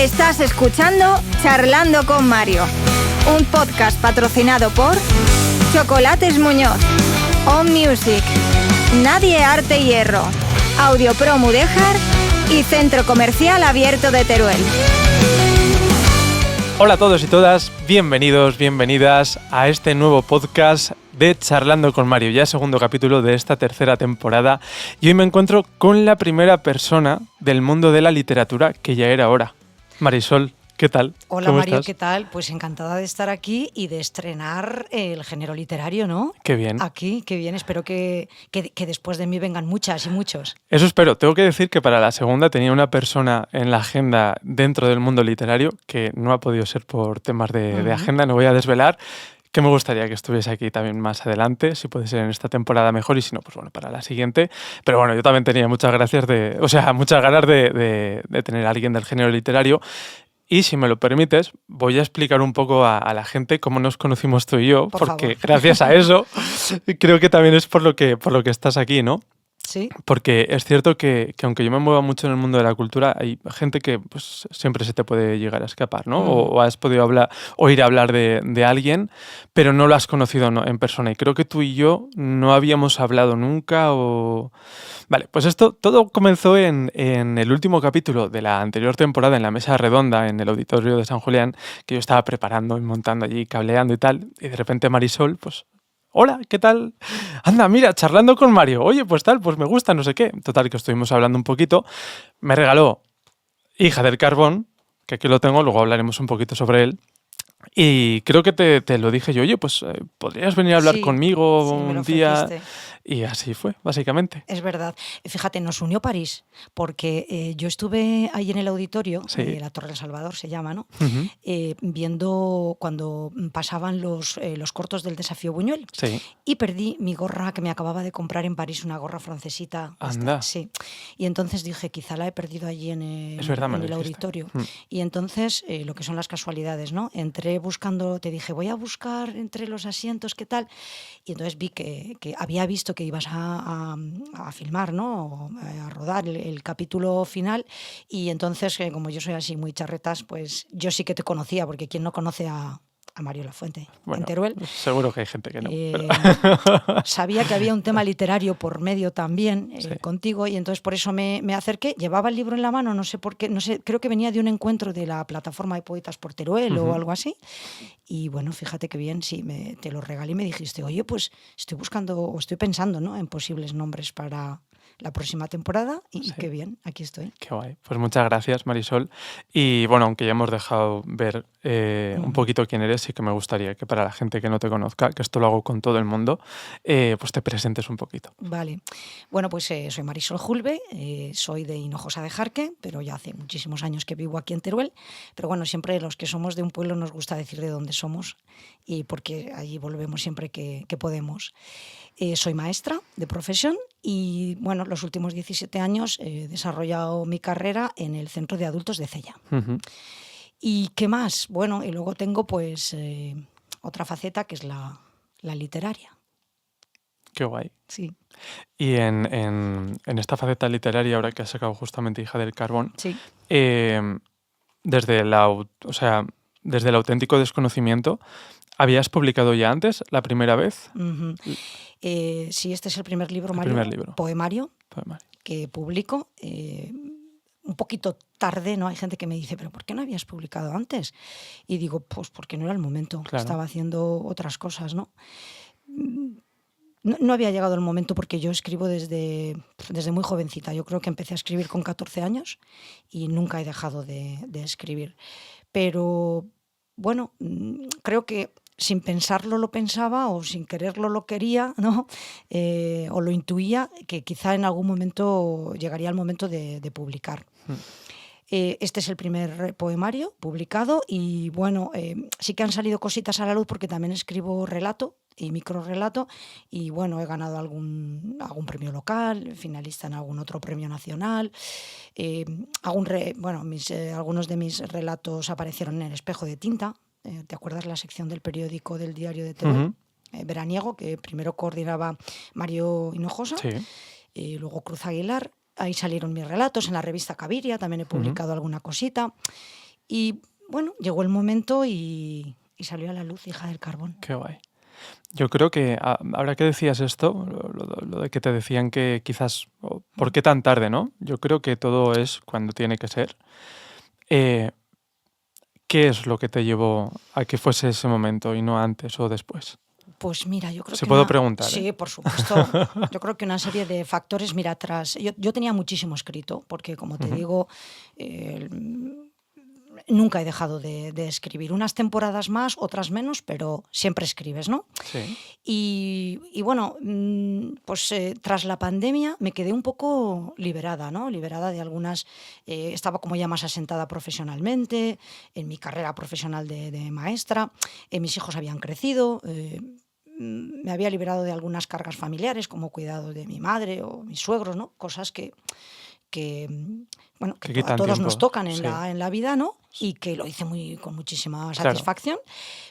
Estás escuchando Charlando con Mario, un podcast patrocinado por Chocolates Muñoz, On Music, Nadie Arte Hierro, Audiopro Mudéjar y Centro Comercial Abierto de Teruel. Hola a todos y todas, bienvenidos, bienvenidas a este nuevo podcast de Charlando con Mario, ya segundo capítulo de esta tercera temporada. Y hoy me encuentro con la primera persona del mundo de la literatura que ya era hora. Marisol, ¿qué tal? Hola Mario, estás? ¿qué tal? Pues encantada de estar aquí y de estrenar el género literario, ¿no? Qué bien. Aquí, qué bien. Espero que después de mí vengan muchas y muchos. Eso espero. Tengo que decir que para la segunda tenía una persona en la agenda dentro del mundo literario que no ha podido ser por temas de agenda, no voy a desvelar, que me gustaría que estuviese aquí también más adelante, si puede ser en esta temporada mejor y si no, pues bueno, para la siguiente. Pero bueno, yo también tenía muchas ganas de tener a alguien del género literario. Y si me lo permites, voy a explicar un poco a la gente cómo nos conocimos tú y yo, Por porque favor. gracias a eso creo que también es por lo que estás aquí, ¿no? Sí. Porque es cierto que aunque yo me mueva mucho en el mundo de la cultura, hay gente que pues, siempre se te puede llegar a escapar, ¿no? O has podido oír hablar de alguien, pero no lo has conocido en persona. Y creo que tú y yo no habíamos hablado nunca o... Vale, pues esto todo comenzó en el último capítulo de la anterior temporada, en la mesa redonda, en el auditorio de San Julián, que yo estaba preparando y montando allí, cableando y tal, y de repente Marisol, pues... Hola, ¿qué tal? Anda, mira, charlando con Mario. Oye, pues tal, pues me gusta, no sé qué. Total, que estuvimos hablando un poquito. Me regaló Hija del Carbón, que aquí lo tengo, luego hablaremos un poquito sobre él. Y creo que te lo dije yo, oye, pues podrías venir a hablar Sí, conmigo sí, me lo un día. ofreciste. Y así fue, básicamente. Es verdad. Fíjate, nos unió París, porque yo estuve ahí en el auditorio, Sí. la Torre del Salvador se llama, ¿no? Ujú. Viendo cuando pasaban los cortos del Desafío Buñuel. Sí. Y perdí mi gorra que me acababa de comprar en París, una gorra francesita. Anda. Sí. Y entonces dije, quizá la he perdido allí en Es verdad, me en lo el dijiste. auditorio. Y entonces, lo que son las casualidades, ¿no? Entré buscando, te dije, voy a buscar entre los asientos, ¿qué tal? Y entonces vi que había visto que ibas a filmar, ¿no? A rodar el capítulo final. Y entonces, como yo soy así muy charretas, pues yo sí que te conocía, porque ¿quién no conoce a Mario Lafuente Bueno, en Teruel? seguro que hay gente que no. Sabía que había un tema literario por medio también Sí. contigo, y entonces por eso me acerqué. Llevaba el libro en la mano, no sé por qué, no sé, creo que venía de un encuentro de la plataforma de poetas por Teruel o algo así. Y bueno, fíjate que bien, sí, te lo regalé y me dijiste, oye, pues estoy buscando o estoy pensando, ¿no?, en posibles nombres para la próxima temporada y Sí. qué bien, aquí estoy. Qué guay. Pues muchas gracias, Marisol. Y bueno, aunque ya hemos dejado ver un poquito quién eres, sí que me gustaría que para la gente que no te conozca, que esto lo hago con todo el mundo, pues te presentes un poquito. Vale. Bueno, pues soy Marisol Julve, soy de Hinojosa de Jarque, pero ya hace muchísimos años que vivo aquí en Teruel. Pero bueno, siempre los que somos de un pueblo nos gusta decir de dónde somos y porque allí volvemos siempre que podemos. Soy maestra de profesión y bueno, los últimos 17 años he desarrollado mi carrera en el Centro de Adultos de Cella. Ujú. ¿Y qué más? Bueno, y luego tengo pues otra faceta que es la literaria. Qué guay. Sí, Y en esta faceta literaria, ahora que has sacado justamente Hija del Carbón, sí. desde desde el auténtico desconocimiento, ¿habías publicado ya antes, la primera vez? Ujú. Sí, este es el primer libro, El Mario, primer libro. poemario, Poemario. que publico. Un poquito tarde, ¿no? Hay gente que me dice, ¿pero por qué no habías publicado antes? Y digo, pues porque no era el momento. Claro. Estaba haciendo otras cosas, ¿no? No había llegado el momento porque yo escribo desde muy jovencita. Yo creo que empecé a escribir con 14 años y nunca he dejado de escribir. Pero, bueno, creo que sin pensarlo lo pensaba o sin quererlo lo quería, ¿no? O lo intuía, que quizá en algún momento llegaría el momento de publicar. Este es el primer poemario publicado y bueno, sí que han salido cositas a la luz porque también escribo relato y microrrelato y bueno, he ganado algún premio local, finalista en algún otro premio nacional. Algunos de mis relatos aparecieron en El Espejo de Tinta. ¿Te acuerdas la sección del periódico del Diario de Teruel? Veraniego, que primero coordinaba Mario Hinojosa, Sí. Luego Cruz Aguilar. Ahí salieron mis relatos, en la revista Caviria también he publicado alguna cosita. Y bueno, llegó el momento y salió a la luz Hija del Carbón. Qué guay. Yo creo que ahora que decías esto, lo de que te decían que quizás, ¿por qué tan tarde, no? Yo creo que todo es cuando tiene que ser. ¿Qué es lo que te llevó a que fuese ese momento y no antes o después? Pues mira, yo creo ¿Se que... puedo preguntar? Sí, por supuesto. Yo creo que una serie de factores, mira, atrás. Yo tenía muchísimo escrito, porque como te digo, nunca he dejado de escribir. Unas temporadas más, otras menos, pero siempre escribes, ¿no? Sí. Y bueno, pues tras la pandemia me quedé un poco liberada, ¿no? Liberada de algunas... estaba como ya más asentada profesionalmente, en mi carrera profesional de maestra, mis hijos habían crecido, me había liberado de algunas cargas familiares, como cuidado de mi madre o mis suegros, ¿no? Cosas que bueno, que a todos tiempo. nos tocan Sí. en la vida, ¿no? Y que lo hice con muchísima Claro. satisfacción.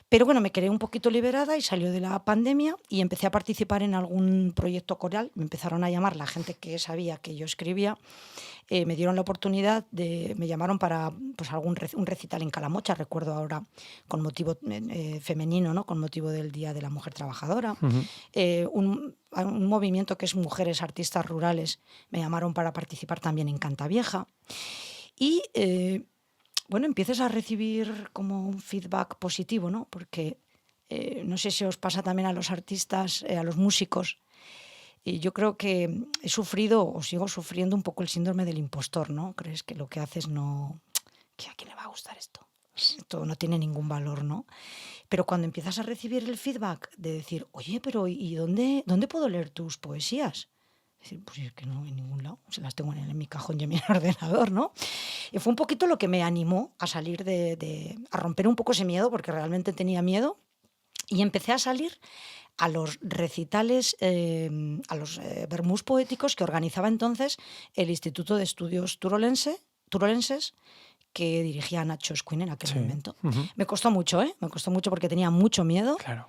Pero bueno, me quedé un poquito liberada y salió de la pandemia y empecé a participar en algún proyecto coral. Me empezaron a llamar la gente que sabía que yo escribía. Me dieron la oportunidad me llamaron para pues, un recital en Calamocha, recuerdo ahora, con motivo femenino, ¿no? Con motivo del Día de la Mujer Trabajadora. Un movimiento que es Mujeres Artistas Rurales, me llamaron para participar también en Cantavieja. Y bueno, empiezas a recibir como un feedback positivo, ¿no? Porque no sé si os pasa también a los artistas, a los músicos. Y yo creo que he sufrido o sigo sufriendo un poco el síndrome del impostor, ¿no? Crees que lo que haces no... ¿A quién le va a gustar esto? Esto no tiene ningún valor, ¿no? Pero cuando empiezas a recibir el feedback de decir, oye, pero ¿y dónde puedo leer tus poesías? Decir, pues es que no, en ningún lado. Se las tengo en mi cajón y en mi ordenador, ¿no? Y fue un poquito lo que me animó a salir a romper un poco ese miedo, porque realmente tenía miedo. Y empecé a salir a los recitales, a los vermús poéticos que organizaba entonces el Instituto de Estudios Turolenses, que dirigía Nacho Escuin en aquel momento. Me costó mucho, me costó mucho porque tenía mucho miedo. Claro.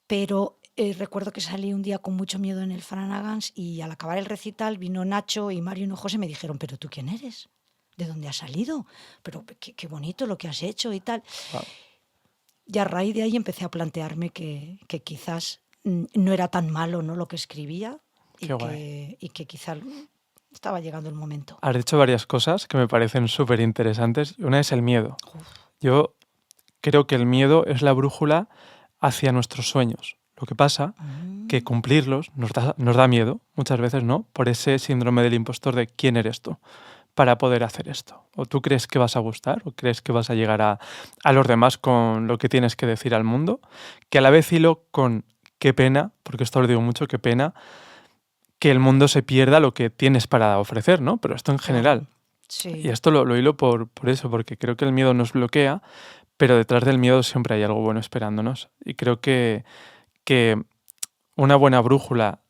Pero recuerdo que salí un día con mucho miedo en el Franagans y al acabar el recital vino Nacho y Mario Hinojosa y me dijeron, ¿pero tú quién eres? ¿De dónde has salido? Pero qué bonito lo que has hecho y tal. Wow. Y a raíz de ahí empecé a plantearme que quizás no era tan malo, ¿no? Lo que escribía y que quizás estaba llegando el momento. Has dicho varias cosas que me parecen súper interesantes. Una es el miedo. Yo creo que el miedo es la brújula hacia nuestros sueños. Lo que pasa que cumplirlos nos da miedo, muchas veces, ¿no? Por ese síndrome del impostor de ¿quién eres tú para poder hacer esto? ¿O tú crees que vas a gustar? ¿O crees que vas a llegar a los demás con lo que tienes que decir al mundo? Que a la vez hilo con qué pena, porque esto lo digo mucho, qué pena que el mundo se pierda lo que tienes para ofrecer, ¿no? Pero esto en general. Sí. Y esto lo hilo por eso, porque creo que el miedo nos bloquea, pero detrás del miedo siempre hay algo bueno esperándonos. Y creo que una buena brújula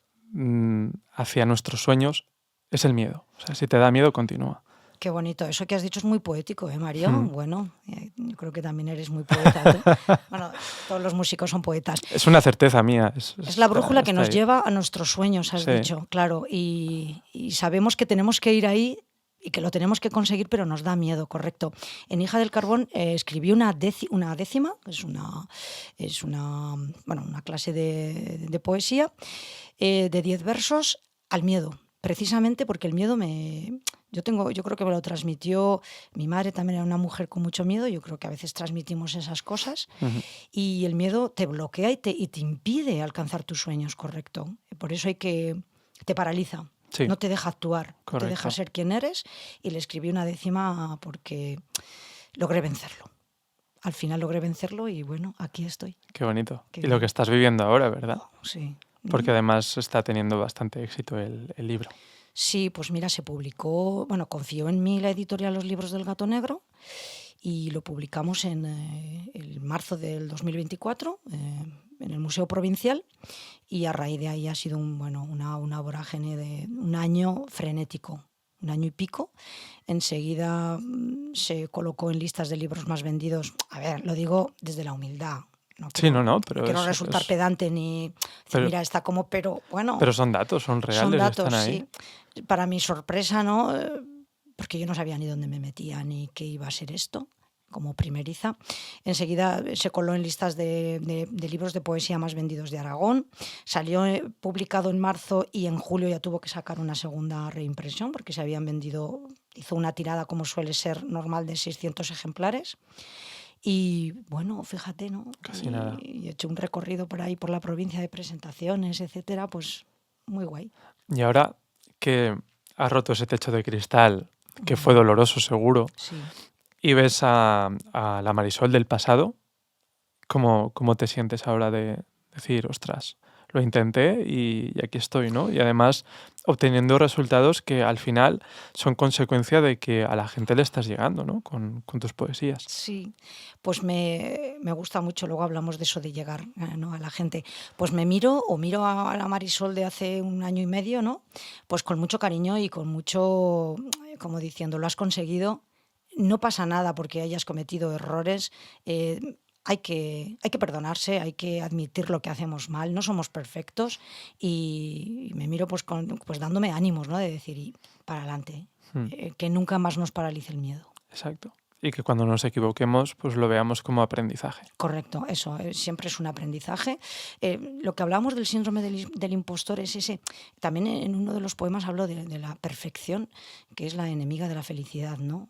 hacia nuestros suenos es el miedo. O sea, si te da miedo, continúa. Qué bonito. Eso que has dicho es muy poético, ¿eh, Mario? Bueno, yo creo que también eres muy poeta. Bueno, todos los músicos son poetas. Es una certeza mía. Es la brújula que nos lleva a nuestros sueños, has dicho, claro. Y sabemos que tenemos que ir ahí y que lo tenemos que conseguir, pero nos da miedo, correcto. En Hija del Carbón escribí una décima, es una clase de poesía de 10 versos al miedo, precisamente porque el miedo yo creo que me lo transmitió mi madre, también era una mujer con mucho miedo, yo creo que a veces transmitimos esas cosas y el miedo te bloquea y te impide alcanzar tus sueños, correcto. Por eso te paraliza. Sí. No te deja actuar, correcto. No te deja ser quien eres, y le escribí una décima porque logré vencerlo. Al final logré vencerlo y bueno, aquí estoy. Qué bonito. Y lo que estás viviendo ahora, ¿verdad? Sí. Porque además está teniendo bastante éxito el libro. Sí, pues mira, se publicó, confió en mí la editorial Los Libros del Gato Negro y lo publicamos en el marzo del 2024 en el Museo Provincial, y a raíz de ahí ha sido una vorágine de un año frenético, un año y pico. Enseguida se colocó en listas de libros más vendidos. A ver, lo digo desde la humildad. No quiero resultar pedante ni decir, mira, está como, pero bueno. Pero son datos, son reales, son datos, están ahí. Sí. Para mi sorpresa, ¿no? Porque yo no sabía ni dónde me metía ni qué iba a ser esto. como primeriza. Enseguida se coló en listas de libros de poesía más vendidos de Aragón. Salió publicado en marzo y en julio ya tuvo que sacar una segunda reimpresión porque se habían vendido, hizo una tirada como suele ser normal de 600 ejemplares. Y bueno, fíjate, ¿no? Casi nada. Y he hecho un recorrido por ahí, por la provincia de presentaciones, etcétera, pues muy guay. Y ahora que has roto ese techo de cristal, que fue doloroso seguro, Sí. y ves a la Marisol del pasado, ¿cómo te sientes ahora de decir, ostras, lo intenté y aquí estoy, ¿no? Y además obteniendo resultados que al final son consecuencia de que a la gente le estás llegando, ¿no? Con tus poesías. Sí, pues me gusta mucho, luego hablamos de eso de llegar, ¿no? a la gente. Pues me miro o miro a la Marisol de hace un año y medio, ¿no? Pues con mucho cariño y con mucho, como diciendo, lo has conseguido, no pasa nada porque hayas cometido errores. Hay que perdonarse, hay que admitir lo que hacemos mal, no somos perfectos y me miro pues dándome ánimos, ¿no? De decir, y para adelante, que nunca más nos paralice el miedo. Exacto. Y que cuando nos equivoquemos, pues lo veamos como aprendizaje. Correcto, eso, siempre es un aprendizaje. Lo que hablábamos del síndrome del impostor es ese. También en uno de los poemas hablo de la perfección, que es la enemiga de la felicidad, ¿no?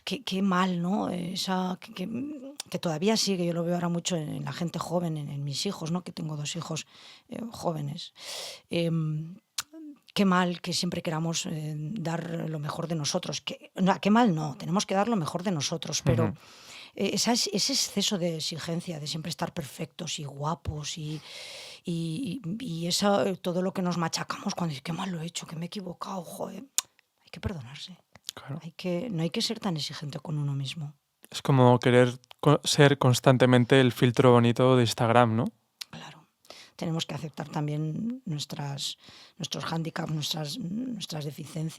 Qué mal, ¿no? Que todavía sigue, yo lo veo ahora mucho en la gente joven, en mis hijos, ¿no? Que tengo 2 hijos jóvenes. Qué mal que siempre queramos dar lo mejor de nosotros. Qué mal no, tenemos que dar lo mejor de nosotros, pero ese exceso de exigencia, de siempre estar perfectos y guapos y todo lo que nos machacamos cuando dices, qué mal lo he hecho, que me he equivocado, joder, hay que perdonarse. Claro. No hay que ser tan exigente con uno mismo. Es como querer ser constantemente el filtro bonito de Instagram, ¿no? Claro. Tenemos que aceptar también nuestros hándicaps, nuestras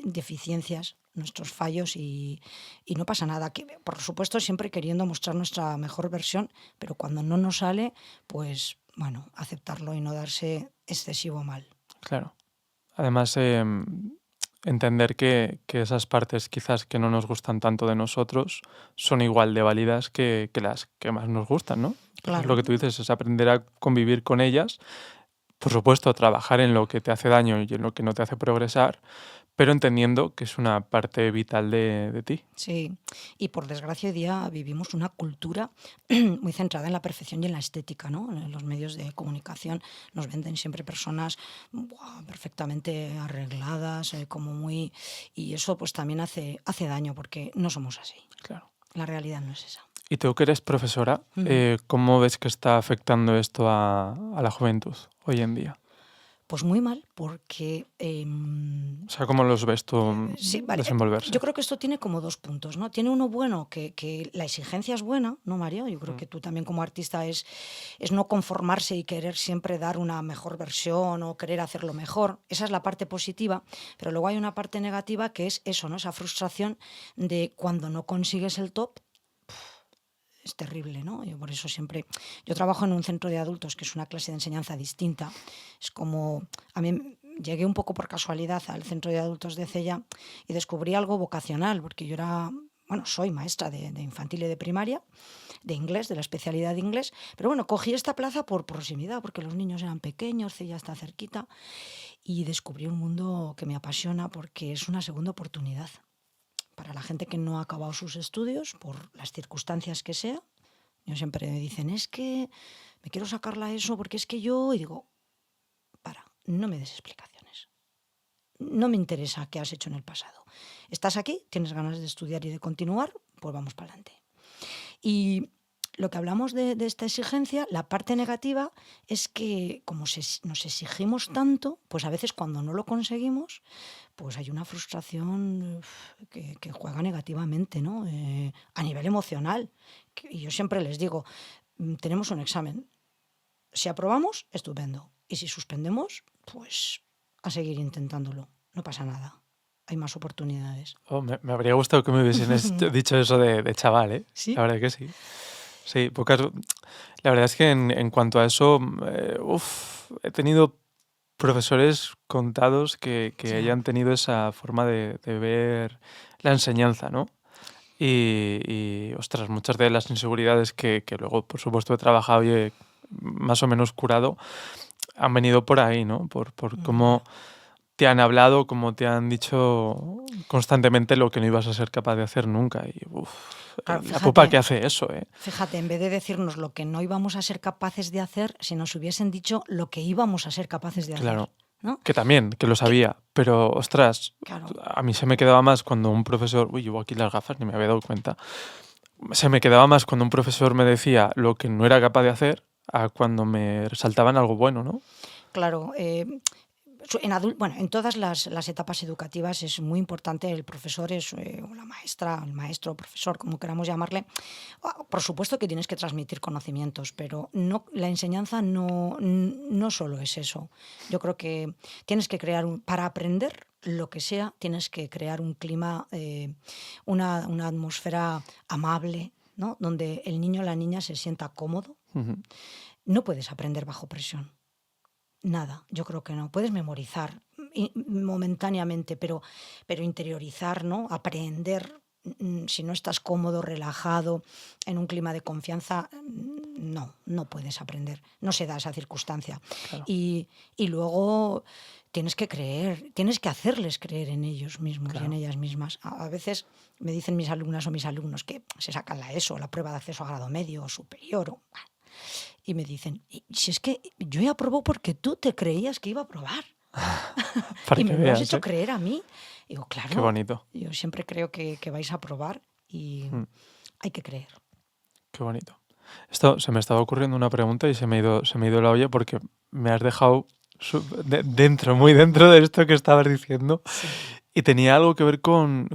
deficiencias, nuestros fallos y no pasa nada. Por supuesto, siempre queriendo mostrar nuestra mejor versión, pero cuando no nos sale, pues bueno, aceptarlo y no darse excesivo mal. Claro. Además, entender que esas partes quizás que no nos gustan tanto de nosotros son igual de válidas que las que más nos gustan, ¿no? Claro. Lo que tú dices es aprender a convivir con ellas, por supuesto, trabajar en lo que te hace daño y en lo que no te hace progresar, pero entendiendo que es una parte vital de ti. Sí, y por desgracia hoy día vivimos una cultura muy centrada en la perfección y en la estética, ¿no? En los medios de comunicación nos venden siempre personas perfectamente arregladas, y eso pues también hace daño porque no somos así. Claro. La realidad no es esa. Y tú que eres profesora, ¿cómo ves que está afectando esto a la juventud hoy en día? Pues muy mal, porque... O sea, ¿cómo los ves tú sí, vale. desenvolverse? Yo creo que esto tiene como 2 puntos, ¿no? Tiene uno bueno, que la exigencia es buena, ¿no, Mario? Yo creo que tú también como artista es no conformarse y querer siempre dar una mejor versión o querer hacerlo mejor. Esa es la parte positiva, pero luego hay una parte negativa que es eso, ¿no? Esa frustración de cuando no consigues el top, es terrible, ¿no? Yo por eso siempre... Yo trabajo en un centro de adultos, que es una clase de enseñanza distinta. Es como... A mí llegué un poco por casualidad al centro de adultos de Cella y descubrí algo vocacional, porque yo soy maestra de infantil y de primaria, de inglés, de la especialidad de inglés, pero bueno, cogí esta plaza por proximidad, porque los niños eran pequeños, Cella está cerquita, y descubrí un mundo que me apasiona porque es una segunda oportunidad. Para la gente que no ha acabado sus estudios, por las circunstancias que sea, yo siempre me dicen, es que me quiero sacar la ESO porque es que yo... Y digo, no me des explicaciones. No me interesa qué has hecho en el pasado. Estás aquí, tienes ganas de estudiar y de continuar, pues vamos para adelante. Y lo que hablamos de esta exigencia, la parte negativa es que como nos exigimos tanto, pues a veces cuando no lo conseguimos, pues hay una frustración que juega negativamente, ¿no? A nivel emocional. Y yo siempre les digo, tenemos un examen. Si aprobamos, estupendo. Y si suspendemos, pues a seguir intentándolo. No pasa nada. Hay más oportunidades. Oh, me habría gustado que me hubiesen dicho eso de chaval, ¿eh? ¿Sí? La verdad que sí. Sí, la verdad es que en cuanto a eso, he tenido profesores contados que Sí. hayan tenido esa forma de ver la enseñanza, ¿no? ostras, muchas de las inseguridades que luego, por supuesto, he trabajado y he más o menos curado, han venido por ahí, ¿no? Por cómo te han hablado, cómo te han dicho constantemente lo que no ibas a ser capaz de hacer nunca. Y Claro, la pupa fíjate, que hace eso, ¿eh? fíjate, en vez de decirnos lo que no íbamos a ser capaces de hacer, si nos hubiesen dicho lo que íbamos a ser capaces de hacer, Claro. ¿no? Que también, que lo sabía, pero ostras, Claro. a mí se me quedaba más cuando un profesor, uy, llevo aquí las gafas, ni me había dado cuenta, se me quedaba más cuando un profesor me decía lo que no era capaz de hacer a cuando me resaltaban algo bueno, ¿no? Claro, bueno, en todas las etapas educativas es muy importante el profesor, o la maestra, el maestro, profesor, como queramos llamarle. Por supuesto que tienes que transmitir conocimientos, pero no, la enseñanza no solo es eso. Yo creo que tienes que crear, para aprender lo que sea, tienes que crear un clima, una atmósfera amable, ¿no? Donde el niño o la niña se sienta cómodo. Ujú. No puedes aprender bajo presión. Nada, yo creo que no. Puedes memorizar momentáneamente, pero interiorizar, ¿no? Aprender, si no estás cómodo, relajado, en un clima de confianza, no puedes aprender. No se da esa circunstancia. Claro. Y luego tienes que creer, tienes que hacerles creer en ellos mismos y en ellas mismas. A veces me dicen mis alumnas o mis alumnos que se sacan la ESO, la prueba de acceso a grado medio o superior, y me dicen, si es que yo he aprobado porque tú te creías que iba a aprobar. Para Y que me lo has veas, hecho ¿eh? creer a mí. Digo, claro, Qué bonito, yo siempre creo que vais a aprobar y hay que creer. qué bonito. Esto se me estaba ocurriendo una pregunta y se me ha ido la olla porque me has dejado dentro, muy dentro de esto que estabas diciendo. Sí. Y tenía algo que ver con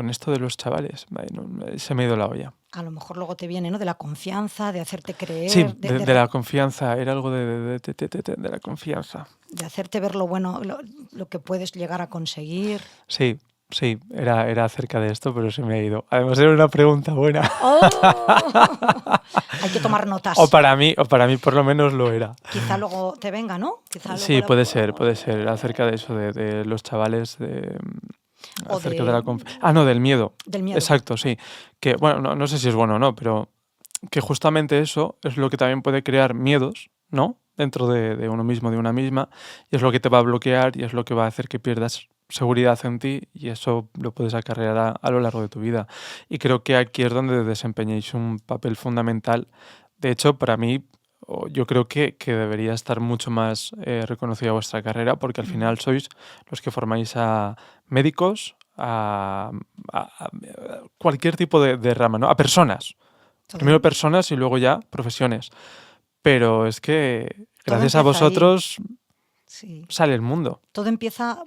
esto de los chavales. Ay, se me ha ido la olla. A lo mejor luego te viene, ¿no? De la confianza, de hacerte creer, Sí, de la confianza. Era algo de la confianza. de hacerte ver lo bueno, lo que puedes llegar a conseguir. Sí, era acerca de esto, pero se me ha ido. Además era una pregunta buena. ¡Oh! Hay que tomar notas. O para mí por lo menos lo era. Quizá luego te venga, ¿no? Quizá luego Sí, la puede ser. podamos- Era acerca de eso, de los chavales, O acerca de- de la confianza. Ah, no, del miedo. Del miedo. Exacto, sí. Que, bueno, no sé si es bueno o no, pero que justamente eso es lo que también puede crear miedos, ¿no? Dentro de uno mismo, de una misma, y es lo que te va a bloquear y es lo que va a hacer que pierdas seguridad en ti y eso lo puedes acarrear a lo largo de tu vida. Y creo que aquí es donde desempeñáis un papel fundamental. De hecho, para mí, yo creo que debería estar mucho más reconocida vuestra carrera porque al final sois los que formáis a médicos, a cualquier tipo de rama, ¿no? A personas. Todo- Primero personas y luego ya profesiones. Pero es que Todo gracias a empieza ahí. vosotros Sí. sale el mundo. Todo empieza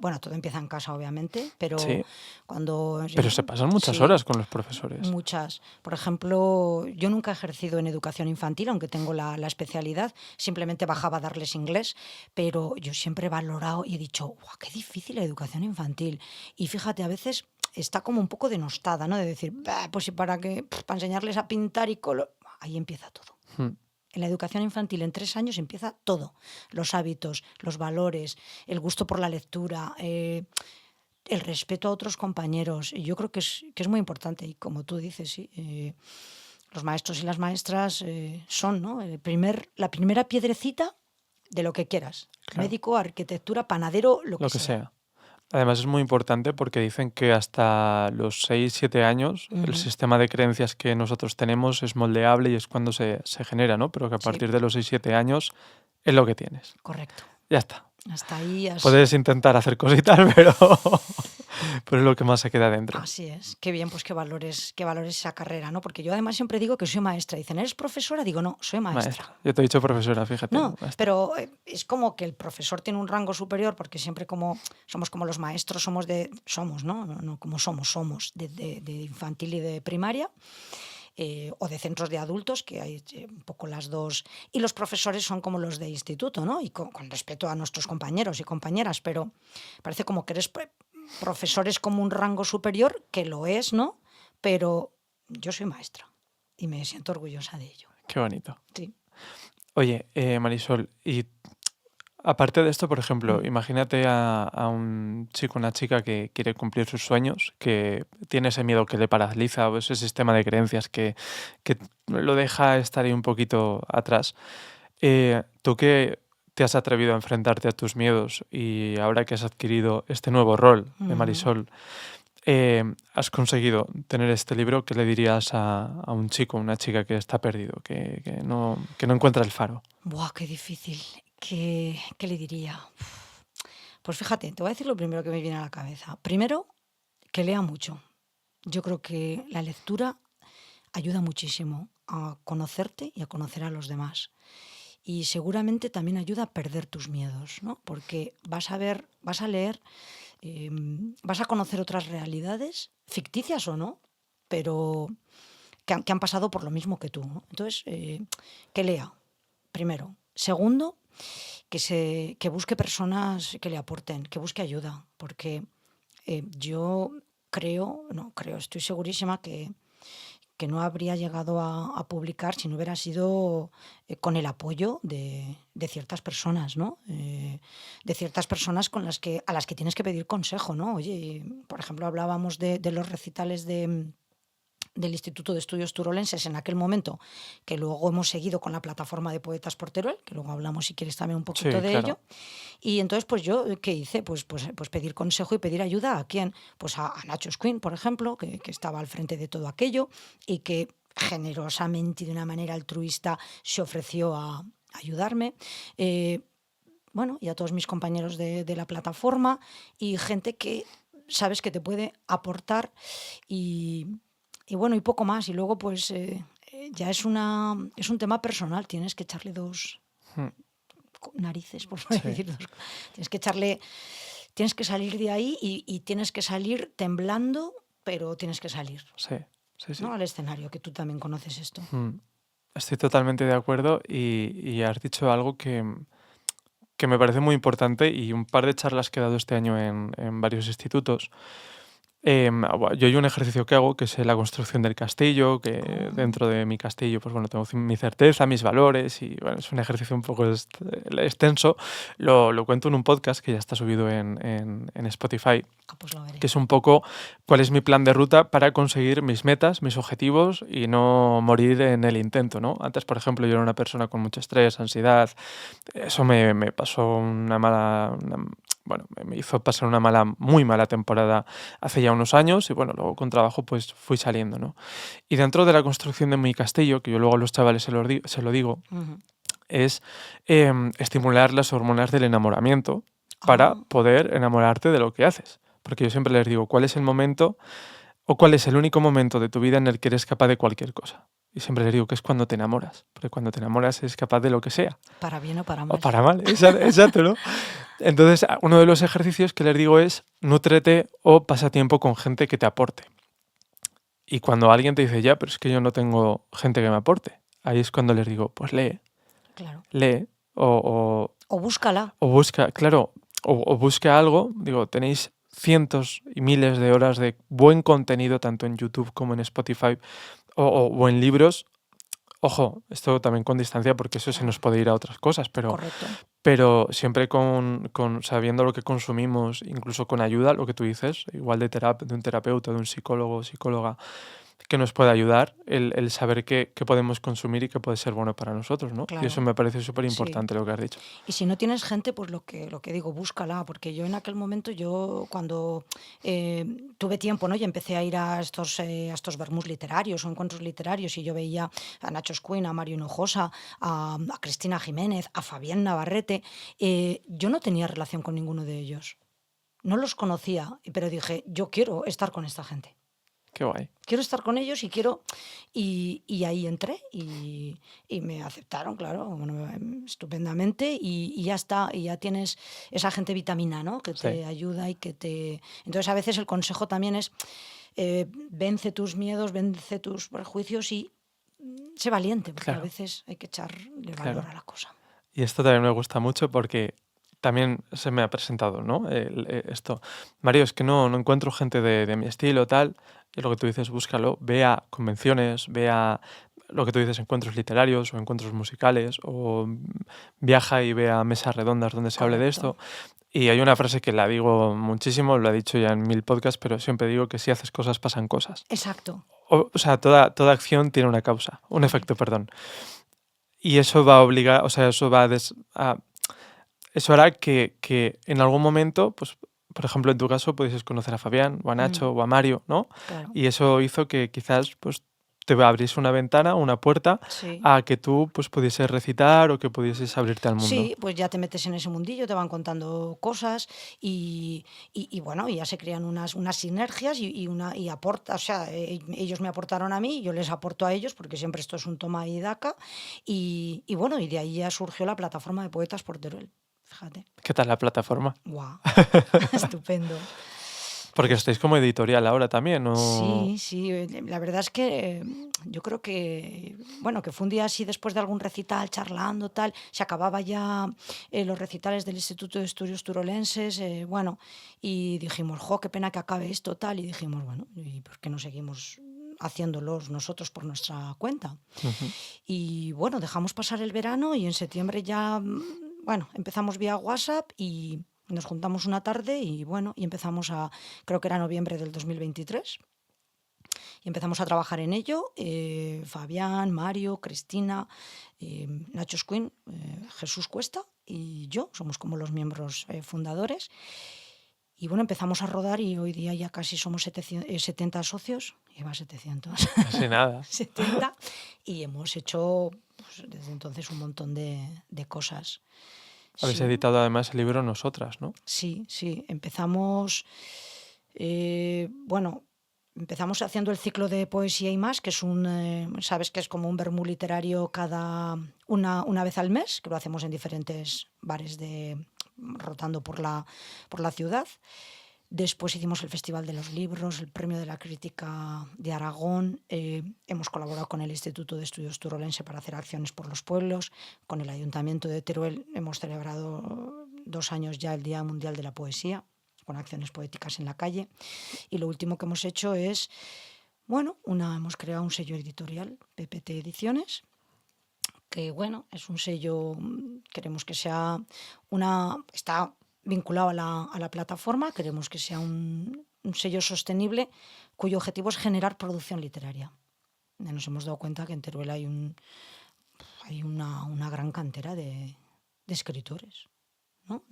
en casa, obviamente, pero Sí. cuando... Pero se pasan muchas Sí, horas con los profesores. muchas. Por ejemplo, yo nunca he ejercido en educación infantil, aunque tengo la especialidad. Simplemente bajaba a darles inglés, pero yo siempre he valorado y he dicho, ¡guau, qué difícil la educación infantil! Y fíjate, a veces está como un poco denostada, ¿no? De decir, "Bah, pues si para qué, para enseñarles a pintar y color... Ahí empieza todo. Mm. En la educación infantil, en 3 años, empieza todo. Los hábitos, los valores, el gusto por la lectura, el respeto a otros compañeros. Y yo creo que es muy importante. Y como tú dices, sí, los maestros y las maestras son, ¿no? la primera piedrecita de lo que quieras. Claro. Médico, arquitectura, panadero, lo Lo que que sea. sea. Además es muy importante porque dicen que hasta los 6-7 años el sistema de creencias que nosotros tenemos es moldeable y es cuando se genera, ¿no? Pero que a Sí. partir de los 6-7 años es lo que tienes. Correcto. Ya está. Hasta ahí Puedes intentar hacer cositas, pero es lo que más se queda dentro. Así es. Qué bien, pues qué valores esa carrera, ¿no? Porque yo además siempre digo que soy maestra. Dicen, ¿eres profesora? Digo, no, soy maestra. Yo te he dicho profesora, fíjate. No, maestra. pero es como que el profesor tiene un rango superior porque siempre somos como los maestros, somos, ¿no? No como somos de infantil y de primaria. O de centros de adultos, que hay un poco las dos. Y los profesores son como los de instituto, ¿no? Y con respeto a nuestros compañeros y compañeras, pero parece como que eres profesores como un rango superior, que lo es, ¿no? Pero yo soy maestra y me siento orgullosa de ello. Qué bonito. Sí. Oye, Marisol, y Aparte de esto, por ejemplo, imagínate a un chico o una chica que quiere cumplir sus sueños, que tiene ese miedo que le paraliza o ese sistema de creencias que lo deja estar ahí un poquito atrás. Tú que te has atrevido a enfrentarte a tus miedos y ahora que has adquirido este nuevo rol de Marisol, has conseguido tener este libro, ¿qué le dirías a un chico o una chica que está perdido, que no encuentra el faro? Buah, qué difícil. ¿Qué le diría? Pues fíjate, te voy a decir lo primero que me viene a la cabeza. Primero, que lea mucho. Yo creo que la lectura ayuda muchísimo a conocerte y a conocer a los demás. Y seguramente también ayuda a perder tus miedos, ¿no? Porque vas a leer, vas a conocer otras realidades, ficticias o no, pero que han pasado por lo mismo que tú, ¿no? Entonces, que lea, primero. Segundo, que busque personas que le aporten, que busque ayuda, porque yo estoy segurísima que no habría llegado a publicar si no hubiera sido con el apoyo de ciertas personas, ¿no? De ciertas personas a las que tienes que pedir consejo, ¿no? Oye, por ejemplo, hablábamos de los recitales del Instituto de Estudios Turolenses en aquel momento, que luego hemos seguido con la plataforma de Poetas por Teruel, que luego hablamos si quieres también un poquito de ello. Y entonces, pues yo, ¿qué hice? Pues pedir consejo y pedir ayuda. ¿A quién? Pues a Nacho Escuin, por ejemplo, que estaba al frente de todo aquello y que generosamente y de una manera altruista se ofreció a ayudarme. Bueno, y a todos mis compañeros de la plataforma y gente que sabes que te puede aportar y bueno, y poco más. Y luego, pues, ya es un tema personal. Tienes que echarle dos narices, por decir dos. Tienes que salir de ahí y tienes que salir temblando, pero tienes que salir. Sí. ¿No? Al escenario, que tú también conoces esto. Estoy totalmente de acuerdo y has dicho algo que me parece muy importante y un par de charlas que he dado este año en varios institutos. Yo hay un ejercicio que hago que es la construcción del castillo, que dentro de mi castillo pues bueno, tengo mi certeza, mis valores y bueno, es un ejercicio un poco extenso. Lo cuento en un podcast que ya está subido en Spotify, Pues lo veré. que es un poco cuál es mi plan de ruta para conseguir mis metas, mis objetivos y no morir en el intento, ¿no? Antes, por ejemplo, yo era una persona con mucho estrés, ansiedad. Eso me pasó me hizo pasar una muy mala temporada hace ya unos años y bueno, luego con trabajo pues fui saliendo, ¿no? Y dentro de la construcción de mi castillo, que yo luego a los chavales se lo digo, es estimular las hormonas del enamoramiento para poder enamorarte de lo que haces. Porque yo siempre les digo, ¿cuál es el momento o cuál es el único momento de tu vida en el que eres capaz de cualquier cosa? Y siempre les digo que es cuando te enamoras, porque cuando te enamoras eres capaz de lo que sea. Para bien o para mal. O para mal, exacto, ¿no? Entonces, uno de los ejercicios que les digo es nútrete o pasa tiempo con gente que te aporte. Y cuando alguien te dice, ya, pero es que yo no tengo gente que me aporte, ahí es cuando les digo, pues lee. Claro. Lee o búscala. O busca, claro, o busca algo. Digo, tenéis cientos y miles de horas de buen contenido, tanto en YouTube como en Spotify o en libros. Ojo, esto también con distancia porque eso se nos puede ir a otras cosas, Correcto. pero siempre con sabiendo lo que consumimos, incluso con ayuda, lo que tú dices, igual de un terapeuta, de un psicólogo o psicóloga, que nos puede ayudar el saber qué podemos consumir y qué puede ser bueno para nosotros, ¿no? Claro. Y eso me parece súper importante lo que has dicho. Y si no tienes gente, pues lo que digo, búscala, porque yo en aquel momento, cuando tuve tiempo, ¿no? Y empecé a ir a estos vermús literarios o encuentros literarios y yo veía a Nacho Escuin, a Mario Hinojosa, a Cristina Jiménez, a Fabián Navarrete, yo no tenía relación con ninguno de ellos. No los conocía, pero dije, yo quiero estar con esta gente. Qué guay. Quiero estar con ellos y ahí entré y me aceptaron, claro, bueno, estupendamente y ya está, y ya tienes esa gente vitamina, ¿no? Que te ayuda y que te... Entonces a veces el consejo también es vence tus miedos, vence tus prejuicios y sé valiente, porque a veces hay que echarle valor a la cosa. Y esto también me gusta mucho porque también se me ha presentado, ¿no? Esto. Mario, es que no encuentro gente de mi estilo, tal. Y lo que tú dices, búscalo, ve a convenciones, lo que tú dices, encuentros literarios o encuentros musicales, o viaja y ve a mesas redondas donde se hable de esto. Y hay una frase que la digo muchísimo, lo he dicho ya en 1000 podcasts, pero siempre digo que si haces cosas, pasan cosas. Exacto. O sea, toda acción tiene una causa, un efecto, perdón. Y eso va a obligar, o sea, eso va eso hará que en algún momento, pues, por ejemplo, en tu caso, pudieses conocer a Fabián, o a Nacho, o a Mario, ¿no? Claro. Y eso hizo que quizás, pues, te abriese una ventana, una puerta, Sí. a que tú, pues, pudieses recitar o que pudieses abrirte al mundo. Sí, pues ya te metes en ese mundillo, te van contando cosas y bueno, ya se crean unas sinergias y aporta, o sea, ellos me aportaron a mí, yo les aporto a ellos, porque siempre esto es un toma y daca, y bueno, y de ahí ya surgió la plataforma de Poetas por Teruel, fíjate. ¿Qué tal la plataforma? ¡Guau! Estupendo. Porque estáis como editorial ahora también, ¿o? Sí, la verdad es que yo creo que, bueno, que fue un día así después de algún recital, charlando, tal, se acababa ya los recitales del Instituto de Estudios Turolenses, bueno, y dijimos, jo, qué pena que acabe esto, tal, y dijimos, bueno, ¿y por qué no seguimos haciéndolos nosotros por nuestra cuenta? Ujú. Y bueno, dejamos pasar el verano y en septiembre ya, bueno, empezamos vía WhatsApp y nos juntamos una tarde y bueno, y empezamos creo que era noviembre del 2023, y empezamos a trabajar en ello, Fabián, Mario, Cristina, Nacho Squin, Jesús Cuesta y yo, somos como los miembros fundadores. Y bueno, empezamos a rodar y hoy día ya casi somos 70 socios, lleva 700. Casi nada. 70, y hemos hecho pues, desde entonces un montón de cosas. Habéis Sí. editado además el libro Nosotras, ¿no? Sí, empezamos, bueno, empezamos haciendo el ciclo de Poesía y Más, que es sabes que es como un vermú literario una vez al mes, que lo hacemos en diferentes bares rotando por la ciudad. Después hicimos el Festival de los Libros, el Premio de la Crítica de Aragón. Hemos colaborado con el Instituto de Estudios Turolense para hacer acciones por los pueblos. Con el Ayuntamiento de Teruel hemos celebrado 2 años ya el Día Mundial de la Poesía, con acciones poéticas en la calle. Y lo último que hemos hecho es, bueno, hemos creado un sello editorial, PPT Ediciones, que bueno, es un sello, queremos que sea está vinculado a la plataforma, queremos que sea un sello sostenible cuyo objetivo es generar producción literaria. Nos hemos dado cuenta que en Teruel hay una gran cantera de escritores, ¿no?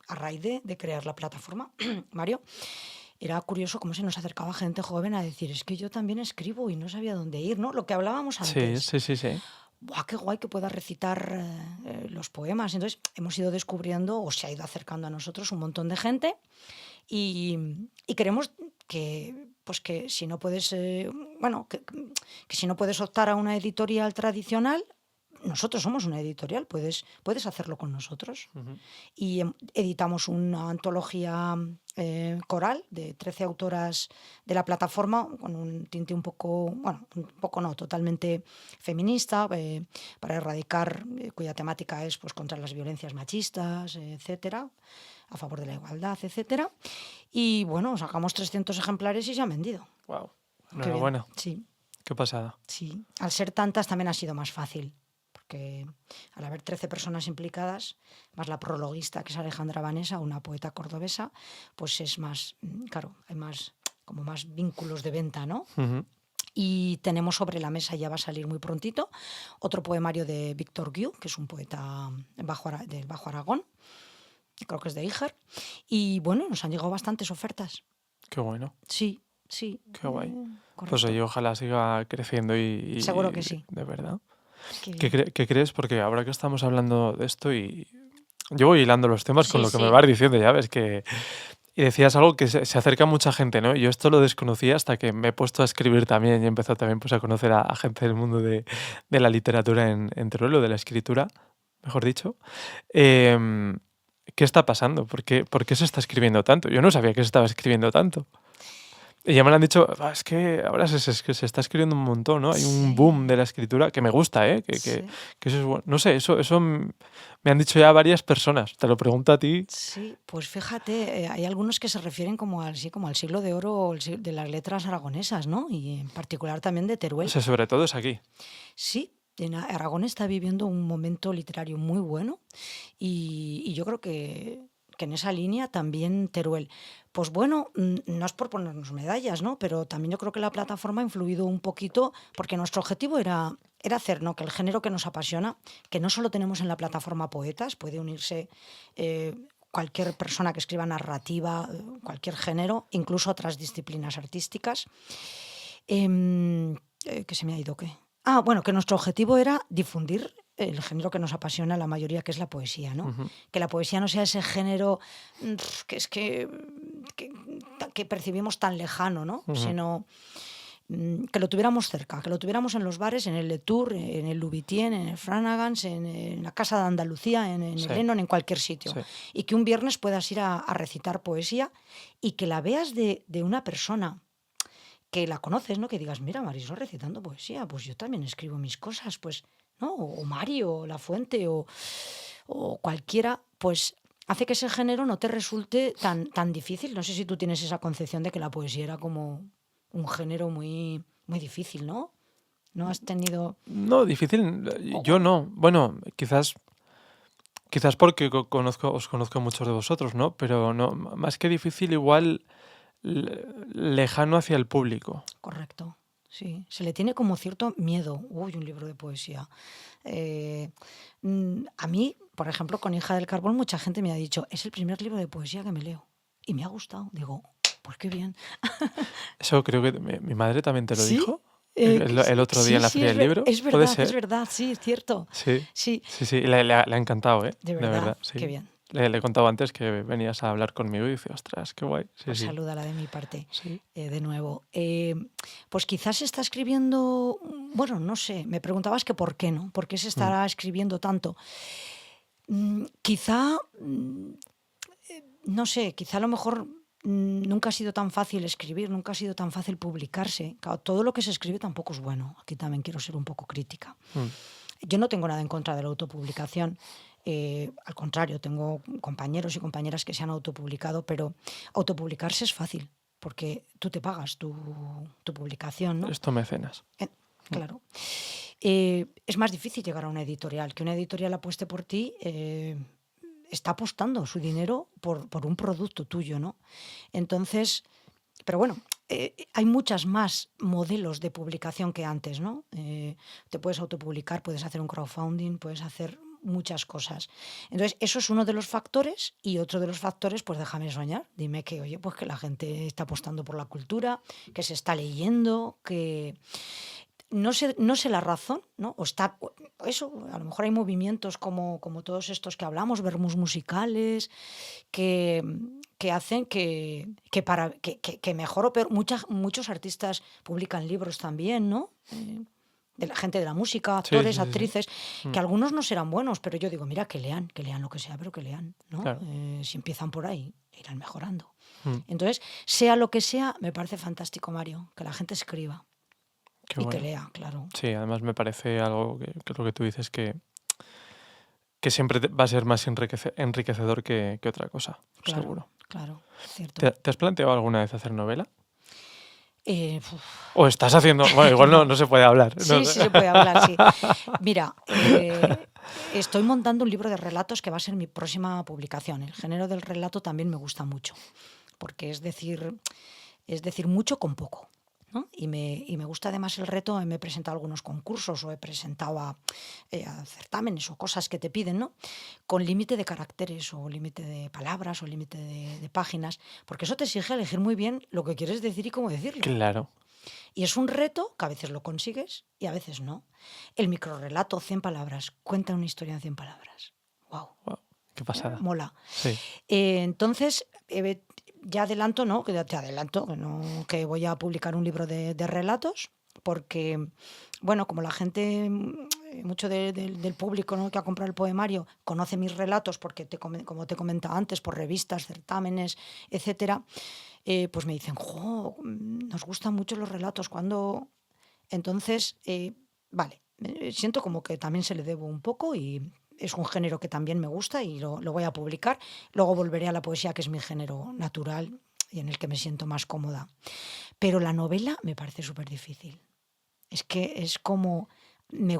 A raíz de crear la plataforma, Mario, era curioso cómo se nos acercaba gente joven a decir, es que yo también escribo y no sabía dónde ir, ¿no? Lo que hablábamos antes. Sí. ¡Buah, qué guay que pueda recitar los poemas! Entonces hemos ido descubriendo, o se ha ido acercando a nosotros un montón de gente y queremos que, pues que si no puedes, que si no puedes optar a una editorial tradicional, nosotros somos una editorial, puedes hacerlo con nosotros. Uh-huh. Y editamos una antología coral de 13 autoras de la plataforma con un tinte un poco no, totalmente feminista, para erradicar, cuya temática es pues contra las violencias machistas, etcétera, a favor de la igualdad, etcétera. Y bueno, sacamos 300 ejemplares y se han vendido. Wow. Enhorabuena. Sí. Qué pasada. Sí. Al ser tantas también ha sido más fácil, porque al haber 13 personas implicadas, más la prologuista, que es Alejandra Vanessa, una poeta cordobesa, pues es más, claro, hay más vínculos de venta, ¿no? Uh-huh. Y tenemos sobre la mesa, ya va a salir muy prontito, otro poemario de Víctor Guiu, que es un poeta del Bajo Aragón, creo que es de Iger, y bueno, nos han llegado bastantes ofertas. Qué bueno. Sí. Qué guay. Correcto. Pues oye, ojalá siga creciendo y seguro que sí. De verdad. ¿Qué crees? Porque ahora que estamos hablando de esto y yo voy hilando los temas con lo que sí. me vas diciendo, ya ves que... Y decías algo que se acerca a mucha gente, ¿no? Yo esto lo desconocía hasta que me he puesto a escribir también y he empezado también pues, a conocer a gente del mundo de la literatura en Teruel, o de la escritura, mejor dicho. ¿Qué está pasando? ¿Por qué se está escribiendo tanto? Yo no sabía que se estaba escribiendo tanto. Y ya me lo han dicho, es que ahora que se está escribiendo un montón, ¿no? Hay un boom de la escritura que me gusta, ¿eh? Que eso es bueno. No sé, eso me han dicho ya varias personas. Te lo pregunto a ti. Sí, pues fíjate, hay algunos que se refieren como al siglo de oro de las letras aragonesas, ¿no? Y en particular también de Teruel. O sea, sobre todo es aquí. Sí, Aragón está viviendo un momento literario muy bueno y yo creo que en esa línea también Teruel. Pues bueno, no es por ponernos medallas, ¿no? Pero también yo creo que la plataforma ha influido un poquito porque nuestro objetivo era hacer, ¿no?, que el género que nos apasiona, que no solo tenemos en la plataforma poetas, puede unirse cualquier persona que escriba narrativa, cualquier género, incluso otras disciplinas artísticas. ¿Que se me ha ido qué? Bueno, que nuestro objetivo era difundir el género que nos apasiona a la mayoría, que es la poesía, ¿no? Ujú. Que la poesía no sea ese género que percibimos tan lejano, ¿no? Ujú. Sino que lo tuviéramos cerca, que lo tuviéramos en los bares, en el Le Tour, en el Loubitien, en el Flanagan's, en la Casa de Andalucía, en Sí. el Lennon, en cualquier sitio. Sí. Y que un viernes puedas ir a recitar poesía y que la veas de una persona que la conoces, ¿no? Que digas, mira, Marisol recitando poesía, pues yo también escribo mis cosas, pues, ¿no? O Mario, o La Fuente, o cualquiera, pues hace que ese género no te resulte tan difícil. No sé si tú tienes esa concepción de que la poesía era como un género muy, muy difícil, ¿no? ¿No has tenido...? No, difícil. Yo no. Bueno, quizás porque os conozco a muchos de vosotros, ¿no? Pero no, más que difícil, igual lejano hacia el público. Correcto, sí. Se le tiene como cierto miedo. Uy, un libro de poesía. A mí, por ejemplo, con Hija del Carbón, mucha gente me ha dicho, es el primer libro de poesía que me leo. Y me ha gustado. Digo, pues qué bien. Eso creo que mi madre también te lo ¿Sí? dijo el otro día en la Feria del Libro. Es ¿Puede verdad, ser? sí, es cierto. Sí, Sí, sí, sí. Le ha encantado, ¿eh? de De verdad, sí. qué bien. Le he contado antes que venías a hablar conmigo y dice, ostras, qué guay. Sí, Pues sí. salúdala de mi parte, Sí. de nuevo. Pues quizás se está escribiendo, bueno, no sé, me preguntabas que por qué, ¿no? ¿Por qué se estará escribiendo tanto? Quizá, no sé, quizá a lo mejor nunca ha sido tan fácil escribir, nunca ha sido tan fácil publicarse. Claro, todo lo que se escribe tampoco es bueno. Aquí también quiero ser un poco crítica. Yo no tengo nada en contra de la autopublicación. Al contrario, tengo compañeros y compañeras que se han autopublicado, pero autopublicarse es fácil, porque tú te pagas tu publicación, ¿no? Esto mecenas. Claro. Es más difícil llegar a una editorial. Que una editorial apueste por ti, está apostando su dinero por un producto tuyo, ¿no? Entonces, pero bueno, hay muchas más modelos de publicación que antes, ¿no? Te puedes autopublicar, puedes hacer un crowdfunding, puedes hacer muchas cosas. Entonces, eso es uno de los factores, y otro de los factores, pues déjame soñar. Dime que, oye, pues que la gente está apostando por la cultura, que se está leyendo, que... No sé la razón, ¿no? Eso, a lo mejor hay movimientos como todos estos que hablamos, vermos musicales, que hacen que mejor o peor, muchos artistas publican libros también, ¿no? De la gente de la música, actores, Sí. actrices, que algunos no serán buenos, pero yo digo, mira, que lean lo que sea, pero que lean, ¿no? Claro. Si empiezan por ahí, irán mejorando. Mm. Entonces, sea lo que sea, me parece fantástico, Mario, que la gente escriba. Qué Y bueno. que lea, claro. Sí, además me parece algo que lo que tú dices que siempre va a ser más enriquecedor que otra cosa, Claro, seguro. claro, cierto. ¿Te has planteado alguna vez hacer novela? Uf. ¿O estás haciendo...? Bueno, igual no se puede hablar. Sí, sí se puede hablar, sí. Mira, estoy montando un libro de relatos que va a ser mi próxima publicación. El género del relato también me gusta mucho, porque es decir mucho con poco, ¿no? Y me gusta además el reto. Me he presentado a algunos concursos o he presentado a certámenes o cosas que te piden, ¿no? Con límite de caracteres o límite de palabras o límite de páginas, porque eso te exige elegir muy bien lo que quieres decir y cómo decirlo. Claro. Y es un reto que a veces lo consigues y a veces no. El microrrelato, 100 palabras, cuenta una historia en 100 palabras. ¡Wow! Qué pasada. Mola. Sí. Entonces, ya adelanto, ¿no? Que voy a publicar un libro de relatos, porque, bueno, como la gente mucho del público, ¿no?, que ha comprado el poemario conoce mis relatos porque, como te comentaba antes, por revistas, certámenes, etcétera, pues me dicen, ¡jo! Nos gustan mucho los relatos. Cuando... Entonces, vale, siento como que también se le debo un poco y es un género que también me gusta y lo voy a publicar. Luego volveré a la poesía, que es mi género natural y en el que me siento más cómoda. Pero la novela me parece súper difícil. Es que es como...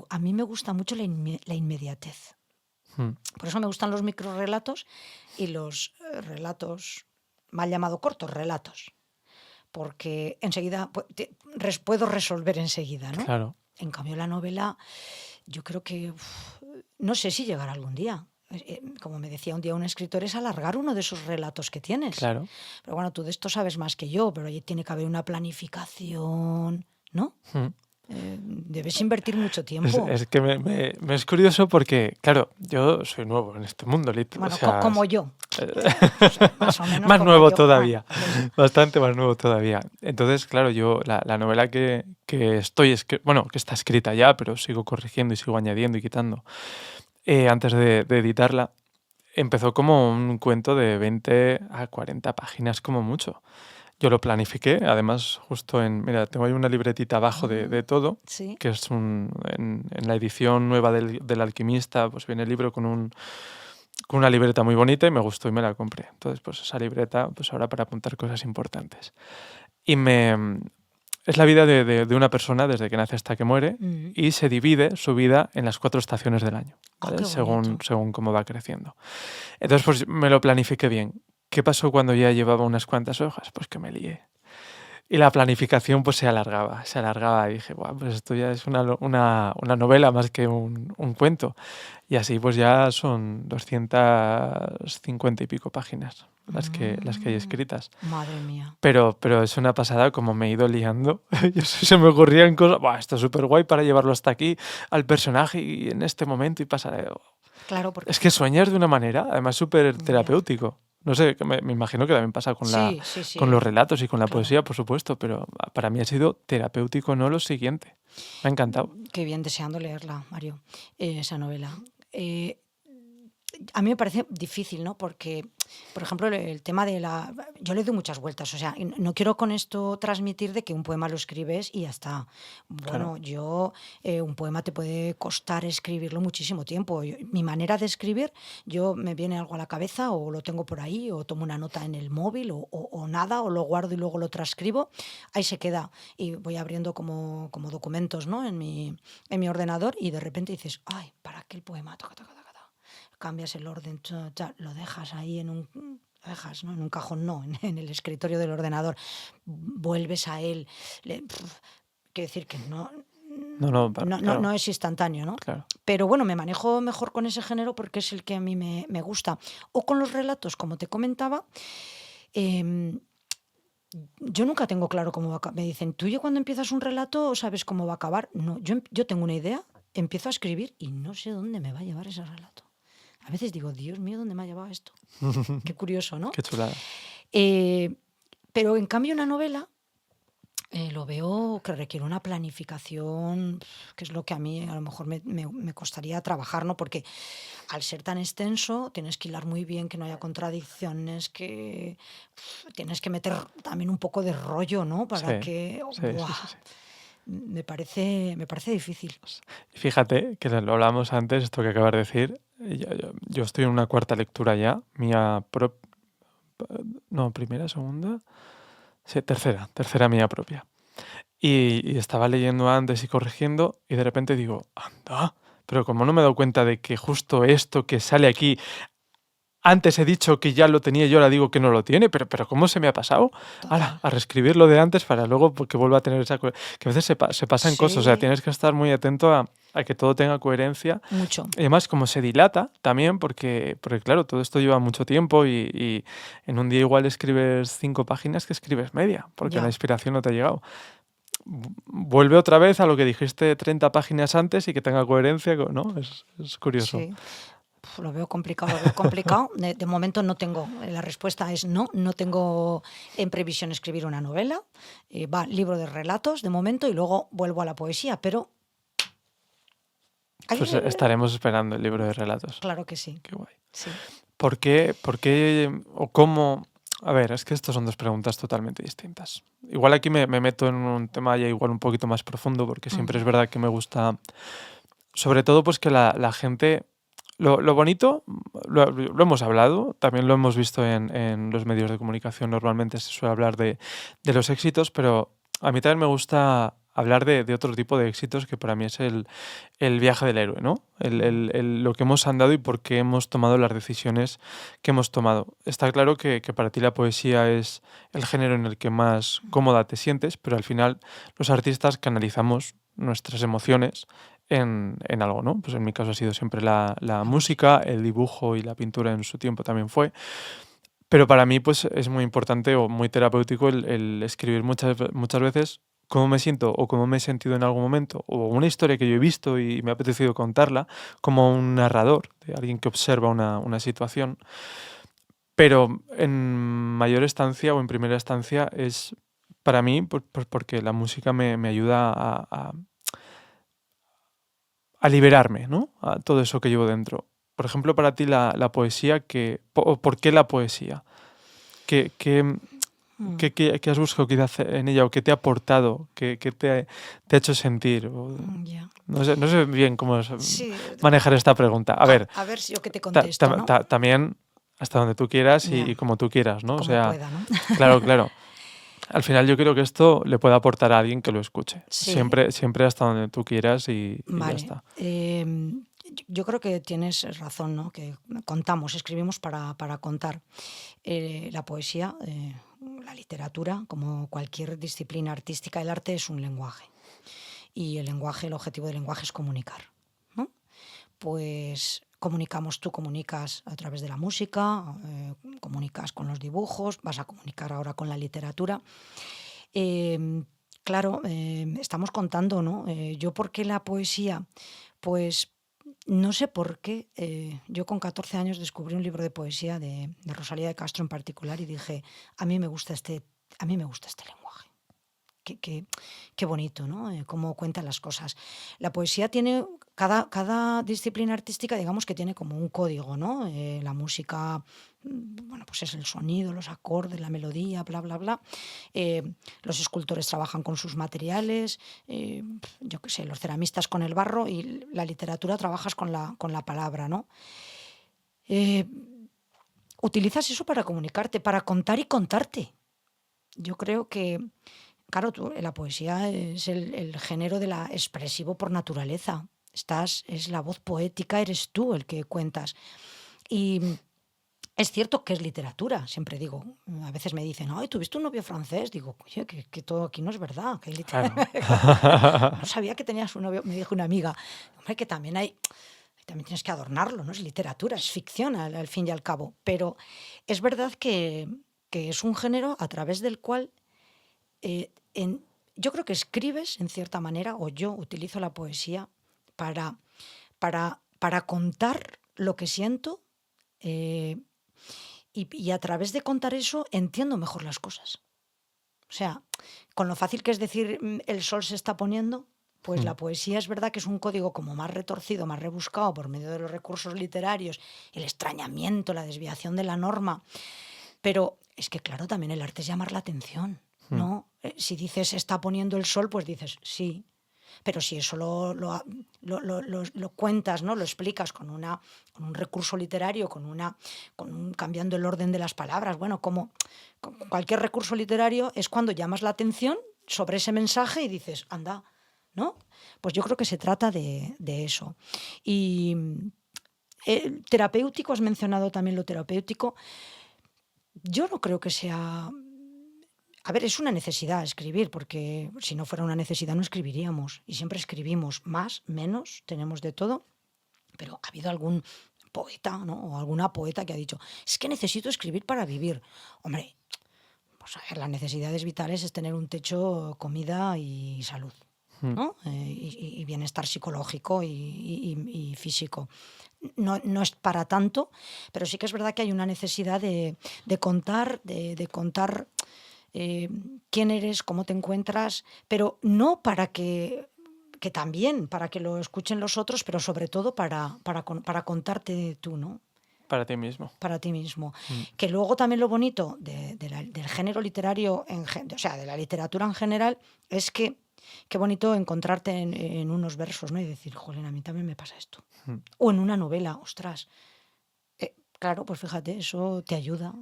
a mí me gusta mucho la inmediatez. Por eso me gustan los microrelatos y los relatos, mal llamado cortos relatos. Porque enseguida puedo resolver enseguida, ¿no? Claro. En cambio, la novela, yo creo que... no sé si llegará algún día. Como me decía un día un escritor, es alargar uno de esos relatos que tienes. Claro. Pero bueno, tú de esto sabes más que yo, pero ahí tiene que haber una planificación, ¿no? Debes invertir mucho tiempo. Es que me es curioso porque, claro, yo soy nuevo en este mundo, Bueno, o sea, como yo. Más o menos más como nuevo yo. todavía, bastante más nuevo todavía. Entonces, claro, yo la novela que está escrita ya, pero sigo corrigiendo y sigo añadiendo y quitando, antes de editarla, empezó como un cuento de 20 a 40 páginas como mucho. Yo lo planifiqué, además, justo mira, tengo ahí una libretita abajo de todo, Sí. que es en la edición nueva del Alquimista, pues viene el libro con una libreta muy bonita y me gustó y me la compré. Entonces, pues esa libreta, pues ahora para apuntar cosas importantes. Y es la vida de una persona desde que nace hasta que muere y se divide su vida en las 4 estaciones del año, ¿vale? Según cómo va creciendo. Entonces, pues me lo planifiqué bien. ¿Qué pasó cuando ya llevaba unas cuantas hojas? Pues que me lié. Y la planificación pues se alargaba y dije, bueno, pues esto ya es una novela más que un cuento. Y así pues ya son 250 y pico páginas las que hay escritas. Madre mía. Pero es una pasada como me he ido liando. Se me ocurrían cosas, esto es súper guay para llevarlo hasta aquí, al personaje y en este momento y pasar. Claro, porque... Es que sueñas de una manera, además súper terapéutico. No sé, me imagino que también pasa con, sí. con los relatos y con la poesía, por supuesto, pero para mí ha sido terapéutico, no lo siguiente. Me ha encantado. Qué bien, deseando leerla, Mario, esa novela. A mí me parece difícil, ¿no? Porque, por ejemplo, el tema de la... Yo le doy muchas vueltas, o sea, no quiero con esto transmitir de que un poema lo escribes y ya está. Bueno, Claro. un poema te puede costar escribirlo muchísimo tiempo. Mi manera de escribir, me viene algo a la cabeza o lo tengo por ahí o tomo una nota en el móvil o nada, o lo guardo y luego lo transcribo. Ahí se queda y voy abriendo como documentos, ¿no?, en mi ordenador y de repente dices, ay, ¿para qué el poema? Cambias el orden, lo dejas ahí en un cajón, no, en el escritorio del ordenador, vuelves a él. Quiero decir que no es instantáneo, ¿no? Claro. Pero bueno, me manejo mejor con ese género porque es el que a mí me gusta. O con los relatos, como te comentaba, yo nunca tengo claro cómo va a acabar. Me dicen, ¿tú ya cuando empiezas un relato sabes cómo va a acabar? No, yo tengo una idea, empiezo a escribir y no sé dónde me va a llevar ese relato. A veces digo, Dios mío, ¿dónde me ha llevado esto? Qué curioso, ¿no? Qué chulada. Pero en cambio una novela lo veo que requiere una planificación, que es lo que a mí a lo mejor me costaría trabajar, ¿no? Porque al ser tan extenso tienes que hilar muy bien, que no haya contradicciones, que tienes que meter también un poco de rollo, ¿no? Para que... Sí. Me parece difícil. Fíjate que lo hablamos antes, esto que acabas de decir. Yo estoy en una cuarta lectura ya, primera, segunda, sí, tercera mía propia. Y estaba leyendo antes y corrigiendo y de repente digo, anda, pero como no me he dado cuenta de que justo esto que sale aquí, antes he dicho que ya lo tenía y ahora digo que no lo tiene, pero ¿cómo se me ha pasado? Ahora, a reescribir lo de antes para luego que vuelva a tener esa... Que a veces se pasan cosas, o sea, tienes que estar muy atento a que todo tenga coherencia. Mucho. Y además, como se dilata también, porque claro, todo esto lleva mucho tiempo y en un día igual escribes 5 páginas que escribes media, porque la inspiración no te ha llegado. Vuelve otra vez a lo que dijiste 30 páginas antes y que tenga coherencia, ¿no? Es curioso. Sí. Lo veo complicado. De momento no tengo, la respuesta es no tengo en previsión escribir una novela. Libro de relatos de momento y luego vuelvo a la poesía, pero Pues estaremos esperando el libro de relatos. Claro que sí. Qué guay. Sí. ¿Por qué o cómo? A ver, es que estas son dos preguntas totalmente distintas. Igual aquí me meto en un tema ya igual un poquito más profundo, porque siempre es verdad que me gusta, sobre todo pues que la gente, lo bonito, lo hemos hablado, también lo hemos visto en los medios de comunicación, normalmente se suele hablar de los éxitos, pero a mí también me gusta hablar de otro tipo de éxitos que para mí es el viaje del héroe, ¿no? Lo que hemos andado y por qué hemos tomado las decisiones que hemos tomado. Está claro que para ti la poesía es el género en el que más cómoda te sientes, pero al final los artistas canalizamos nuestras emociones en algo, ¿no? Pues en mi caso ha sido siempre la música, el dibujo y la pintura en su tiempo también fue. Pero para mí pues es muy importante o muy terapéutico el escribir muchas veces cómo me siento o cómo me he sentido en algún momento, o una historia que yo he visto y me ha apetecido contarla, como un narrador, de alguien que observa una situación. Pero en mayor estancia o en primera instancia es para mí porque la música me ayuda a liberarme, ¿no? A todo eso que llevo dentro. Por ejemplo, para ti la poesía, ¿por qué la poesía? ¿Qué has buscado quizás en ella o qué te ha aportado? ¿Qué te ha hecho sentir? Ya. No sé bien cómo Sí. manejar esta pregunta. A ver si yo que te contesto, ¿no? también hasta donde tú quieras Ya. y como tú quieras, ¿no? Como O sea, pueda, ¿no? claro. Al final yo creo que esto le puede aportar a alguien que lo escuche. Sí. Siempre hasta donde tú quieras y ya Vale. está. Yo creo que tienes razón, ¿no? Que escribimos para contar. La poesía, la literatura, como cualquier disciplina artística, el arte es un lenguaje. Y el objetivo del lenguaje es comunicar, ¿no? Pues tú comunicas a través de la música, comunicas con los dibujos, vas a comunicar ahora con la literatura. Claro, estamos contando, ¿no? Yo, ¿por qué la poesía? Pues no sé por qué. Yo con 14 años descubrí un libro de poesía de Rosalía de Castro en particular y dije, a mí me gusta este lenguaje. Qué bonito, ¿no? Cómo cuentan las cosas. La poesía tiene, cada disciplina artística, digamos que tiene como un código, ¿no? La música, bueno, pues es el sonido, los acordes, la melodía, bla, bla, bla. Los escultores trabajan con sus materiales, yo qué sé, los ceramistas con el barro, y la literatura trabajas con la palabra, ¿no? Utilizas eso para comunicarte, para contar y contarte. Yo creo que, claro, la poesía es el género de la expresivo por naturaleza. Es la voz poética, eres tú el que cuentas. Y es cierto que es literatura, siempre digo. A veces me dicen, ay, ¿tuviste un novio francés? Digo, oye, que todo aquí no es verdad, que hay literatura. Claro. No sabía que tenías un novio, me dijo una amiga. Hombre, que también tienes que adornarlo, ¿no? Es literatura, es ficción al fin y al cabo. Pero es verdad que es un género a través del cual yo creo que escribes en cierta manera, o yo utilizo la poesía para contar lo que siento, y a través de contar eso entiendo mejor las cosas. O sea, con lo fácil que es decir el sol se está poniendo, pues la poesía es verdad que es un código como más retorcido, más rebuscado por medio de los recursos literarios, el extrañamiento, la desviación de la norma. Pero es que, claro, también el arte es llamar la atención, ¿no? Si dices está poniendo el sol, pues dices sí. Pero si eso lo cuentas, ¿no? Lo explicas con un recurso literario, cambiando el orden de las palabras, bueno, como con cualquier recurso literario, es cuando llamas la atención sobre ese mensaje y dices, anda, ¿no? Pues yo creo que se trata de eso. Y terapéutico, has mencionado también lo terapéutico. Yo no creo que sea... A ver, es una necesidad escribir, porque si no fuera una necesidad no escribiríamos. Y siempre escribimos más, menos, tenemos de todo. Pero ha habido algún poeta, ¿no? O alguna poeta que ha dicho, es que necesito escribir para vivir. Hombre, pues a ver, las necesidades vitales es tener un techo, comida y salud, ¿no? Y bienestar psicológico y físico. No es para tanto, pero sí que es verdad que hay una necesidad de contar, de contar quién eres, cómo te encuentras, pero no para que que también para que lo escuchen los otros, pero sobre todo para contarte tú, ¿no? Para ti mismo. Para ti mismo. Que luego también lo bonito del género literario, o sea, de la literatura en general, es que qué bonito encontrarte en unos versos, ¿no? Y decir, jolín, a mí también me pasa esto. O en una novela, ostras. Claro, pues fíjate, eso te ayuda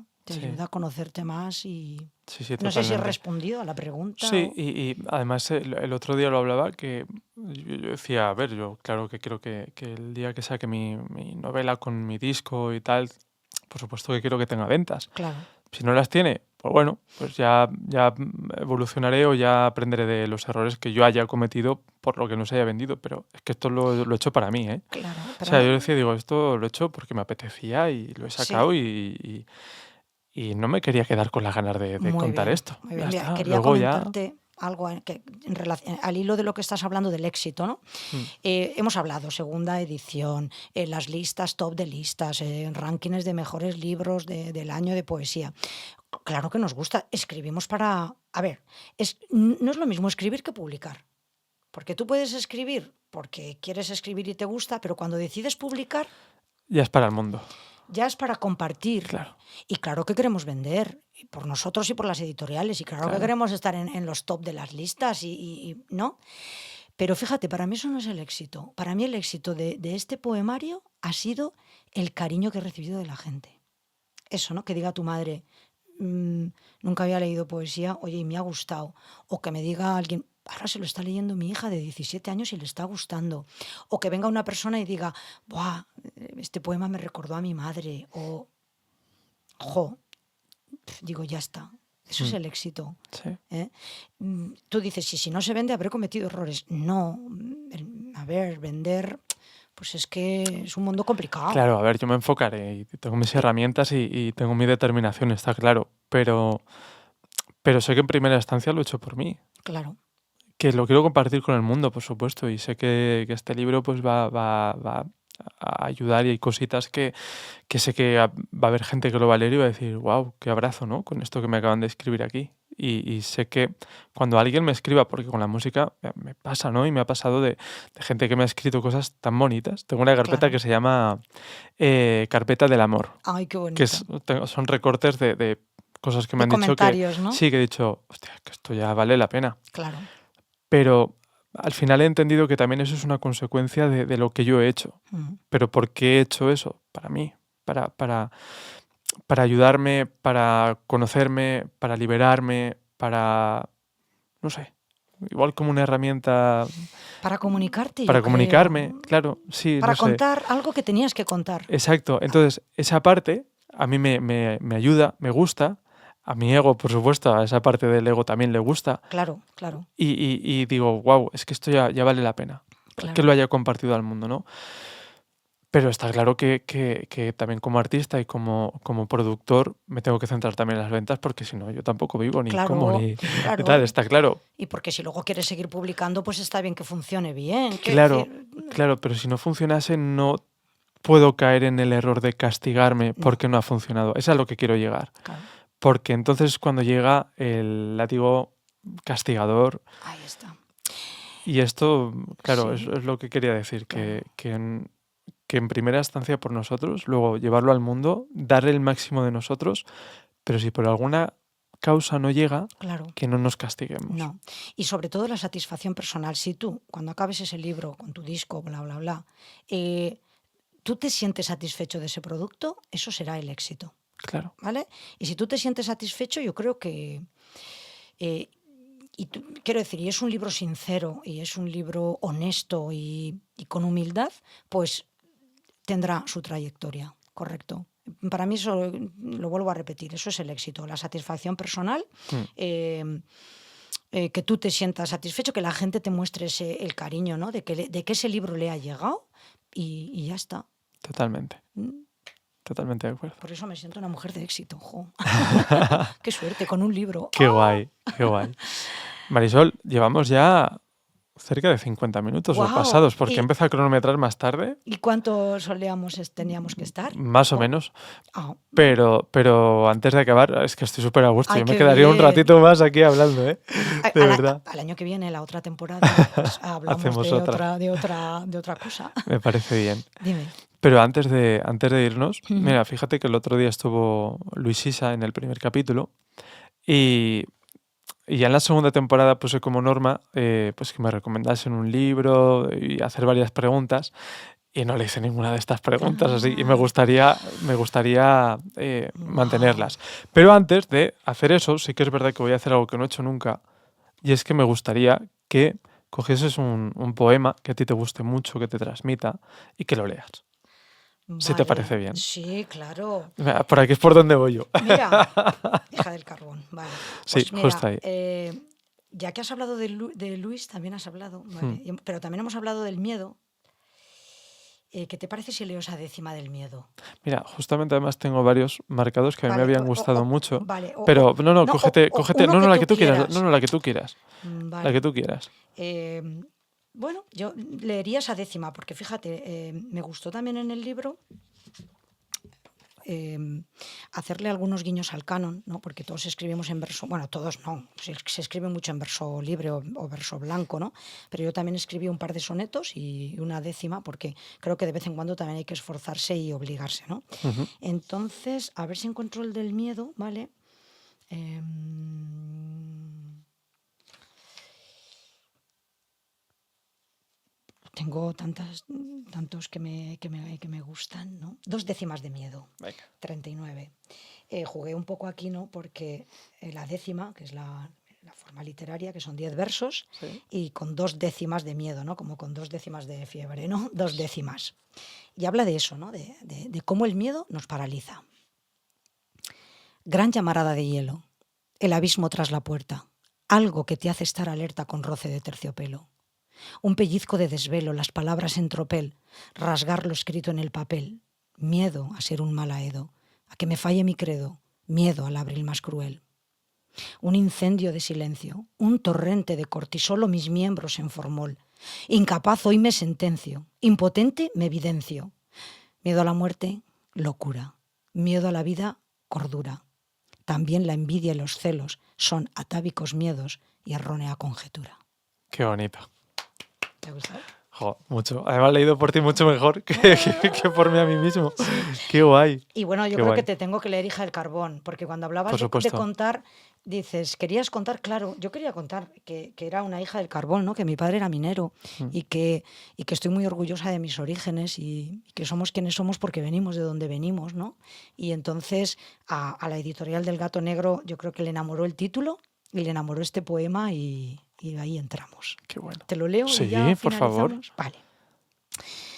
a conocerte más y... Sí, no sé si he totalmente. respondido a la pregunta. Sí, y además el otro día lo hablaba que yo decía, a ver, yo claro que quiero que el día que saque mi novela con mi disco y tal, por supuesto que quiero que tenga ventas. Claro. Si no las tiene, pues bueno, pues ya evolucionaré o ya aprenderé de los errores que yo haya cometido por lo que no se haya vendido. Pero es que esto lo he hecho para mí, ¿eh? Claro. O sea, yo decía, digo, esto lo he hecho porque me apetecía y lo he sacado Sí. y no me quería quedar con las ganas de Muy contar bien, esto. muy Ya bien. Mira, está. quería Luego ya... comentarte algo en relación, al hilo de lo que estás hablando del éxito, ¿no? Hemos hablado, segunda edición, las listas, top de listas, rankings de mejores libros del año de poesía. Claro que nos gusta, escribimos para... A ver, no es lo mismo escribir que publicar. Porque tú puedes escribir porque quieres escribir y te gusta, pero cuando decides publicar... Ya es para el mundo. Ya es para compartir. Claro. Y claro que queremos vender, por nosotros y por las editoriales, y claro que queremos estar en los top de las listas, ¿no? Pero fíjate, para mí eso no es el éxito. Para mí el éxito de este poemario ha sido el cariño que he recibido de la gente. Eso, ¿no? Que diga tu madre, nunca había leído poesía, oye, y me ha gustado. O que me diga alguien, ahora se lo está leyendo mi hija de 17 años y le está gustando. O que venga una persona y diga, ¡buah! Este poema me recordó a mi madre. O, digo, ya está. Eso es el éxito. Sí. Tú dices, si no se vende, habré cometido errores. No, a ver, vender, pues es que es un mundo complicado. Claro, a ver, yo me enfocaré y tengo mis herramientas y tengo mi determinación, está claro. Pero sé que en primera instancia lo he hecho por mí. Claro. Que lo quiero compartir con el mundo, por supuesto, y sé que este libro pues va a ayudar y hay cositas que sé que va a haber gente que lo va a leer y va a decir, wow, qué abrazo, ¿no? Con esto que me acaban de escribir aquí. Y sé que cuando alguien me escriba, porque con la música me pasa, ¿no? Y me ha pasado de gente que me ha escrito cosas tan bonitas. Tengo una carpeta que se llama Carpeta del Amor. Ay, qué bonito. Que son recortes de cosas que me han dicho que... comentarios, ¿no? Sí, que he dicho, hostia, que esto ya vale la pena. Claro. Pero al final he entendido que también eso es una consecuencia de lo que yo he hecho. ¿Pero por qué he hecho eso? Para mí, para ayudarme, para conocerme, para liberarme, para, no sé, igual como una herramienta... Para comunicarte. Para comunicarme, claro, sí. Para no sé. contar algo que tenías que contar. Exacto. Entonces, esa parte a mí me ayuda, me gusta. A mi ego, por supuesto, a esa parte del ego también le gusta. Claro, claro. Y digo, wow, es que esto ya vale la pena. Claro. Que lo haya compartido al mundo, ¿no? Pero está claro que también como artista y como productor me tengo que centrar también en las ventas porque si no yo tampoco vivo ni como ni tal, está claro. Y porque si luego quieres seguir publicando, pues está bien que funcione bien. Claro, pero si no funcionase no puedo caer en el error de castigarme porque no ha funcionado. Es a lo que quiero llegar. Claro. Porque entonces cuando llega el látigo castigador... Ahí está. Y esto, claro, Sí. es lo que quería decir, Claro. que en primera instancia por nosotros, luego llevarlo al mundo, darle el máximo de nosotros, pero si por alguna causa no llega, claro, que no nos castiguemos. No. Y sobre todo la satisfacción personal. Si tú, cuando acabes ese libro con tu disco, bla, bla, bla, tú te sientes satisfecho de ese producto, eso será el éxito. Claro. ¿Vale? Y si tú te sientes satisfecho, yo creo que... quiero decir, y es un libro sincero, y es un libro honesto y con humildad, pues tendrá su trayectoria, correcto. Para mí eso, lo vuelvo a repetir, eso es el éxito, la satisfacción personal, que tú te sientas satisfecho, que la gente te muestre el cariño, ¿no? de que ese libro le ha llegado y ya está. Totalmente. Totalmente de acuerdo. Por eso me siento una mujer de éxito. Jo. Qué suerte, con un libro. Qué guay, qué guay. Marisol, llevamos ya cerca de 50 minutos o ¡Guau! pasados, porque Y- empecé a cronometrar más tarde, ¿Y cuánto teníamos que estar? más o menos. Ah, Pero antes de acabar, es que estoy súper a gusto. ¡ay, Yo me qué quedaría un bien! ratito más aquí hablando, ¿eh? De verdad. Al año que viene, la otra temporada, pues hablamos Hacemos de otra. de otra cosa. Me parece bien. Dime. Pero antes de irnos, Ujú. mira, fíjate que el otro día estuvo Luis Isa en el primer capítulo y, y ya en la segunda temporada puse como norma pues que me recomendasen un libro y hacer varias preguntas y no le hice ninguna de estas preguntas así y me Ah. gustaría mantenerlas. Pero antes de hacer eso, sí que es verdad que voy a hacer algo que no he hecho nunca y es que me gustaría que cogieses un poema que a ti te guste mucho, que te transmita y que lo leas. Si te Vale. parece bien. Sí, claro. Por aquí es por donde voy yo. Mira, hija del carbón, vale. Sí, Pues mira, justo ahí. ya que has hablado de Luis, también has hablado, vale, pero también hemos hablado del miedo. ¿Qué te parece si leo esa décima del miedo? Mira, justamente además tengo varios marcados que a mí me Vale, habían gustado mucho. vale, Pero no, no, cógete. uno No, que la tú que tú quieras. quieras. No, la que tú quieras. Vale. La que tú quieras. Bueno, yo leería esa décima, porque fíjate, me gustó también en el libro hacerle algunos guiños al canon, ¿no? Porque todos escribimos en verso, bueno, todos no, se escribe mucho en verso libre o verso blanco, ¿no? Pero yo también escribí un par de sonetos y una décima, porque creo que de vez en cuando también hay que esforzarse y obligarse, ¿no? Ujú. Entonces, a ver si encuentro el del miedo, ¿vale? Tengo tantos que me gustan, ¿no? 2 décimas de miedo, Venga. 39. Jugué un poco aquí, ¿no? Porque la décima, que es la forma literaria, que son 10 versos, Sí. y con 2 décimas de miedo, ¿no? Como con 2 décimas de fiebre, ¿no? 2 décimas. Y habla de eso, ¿no? De cómo el miedo nos paraliza. Gran llamarada de hielo, el abismo tras la puerta, algo que te hace estar alerta con roce de terciopelo. Un pellizco de desvelo, las palabras en tropel, rasgar lo escrito en el papel. Miedo a ser un mal aedo, a que me falle mi credo, miedo al abril más cruel. Un incendio de silencio, un torrente de cortisol o mis miembros en formol. Incapaz hoy me sentencio, impotente me evidencio. Miedo a la muerte, locura. Miedo a la vida, cordura. También la envidia y los celos son atávicos miedos y errónea conjetura. Qué bonito. ¿Te ha gustado? Jo, mucho. Además, leído por ti mucho mejor que por mí a mí mismo. Qué guay. Y bueno, yo Qué creo guay. que te tengo que leer Hija del Carbón, porque cuando hablabas Por de supuesto. contar, dices, querías contar, claro, yo quería contar que era una hija del carbón, ¿no? Que mi padre era minero y que estoy muy orgullosa de mis orígenes y que somos quienes somos porque venimos de donde venimos, ¿no? Y entonces a la editorial del Gato Negro yo creo que le enamoró el título y le enamoró este poema y ahí entramos. Qué bueno. ¿Te lo leo? Sí, y ya por favor. finalizamos? Vale.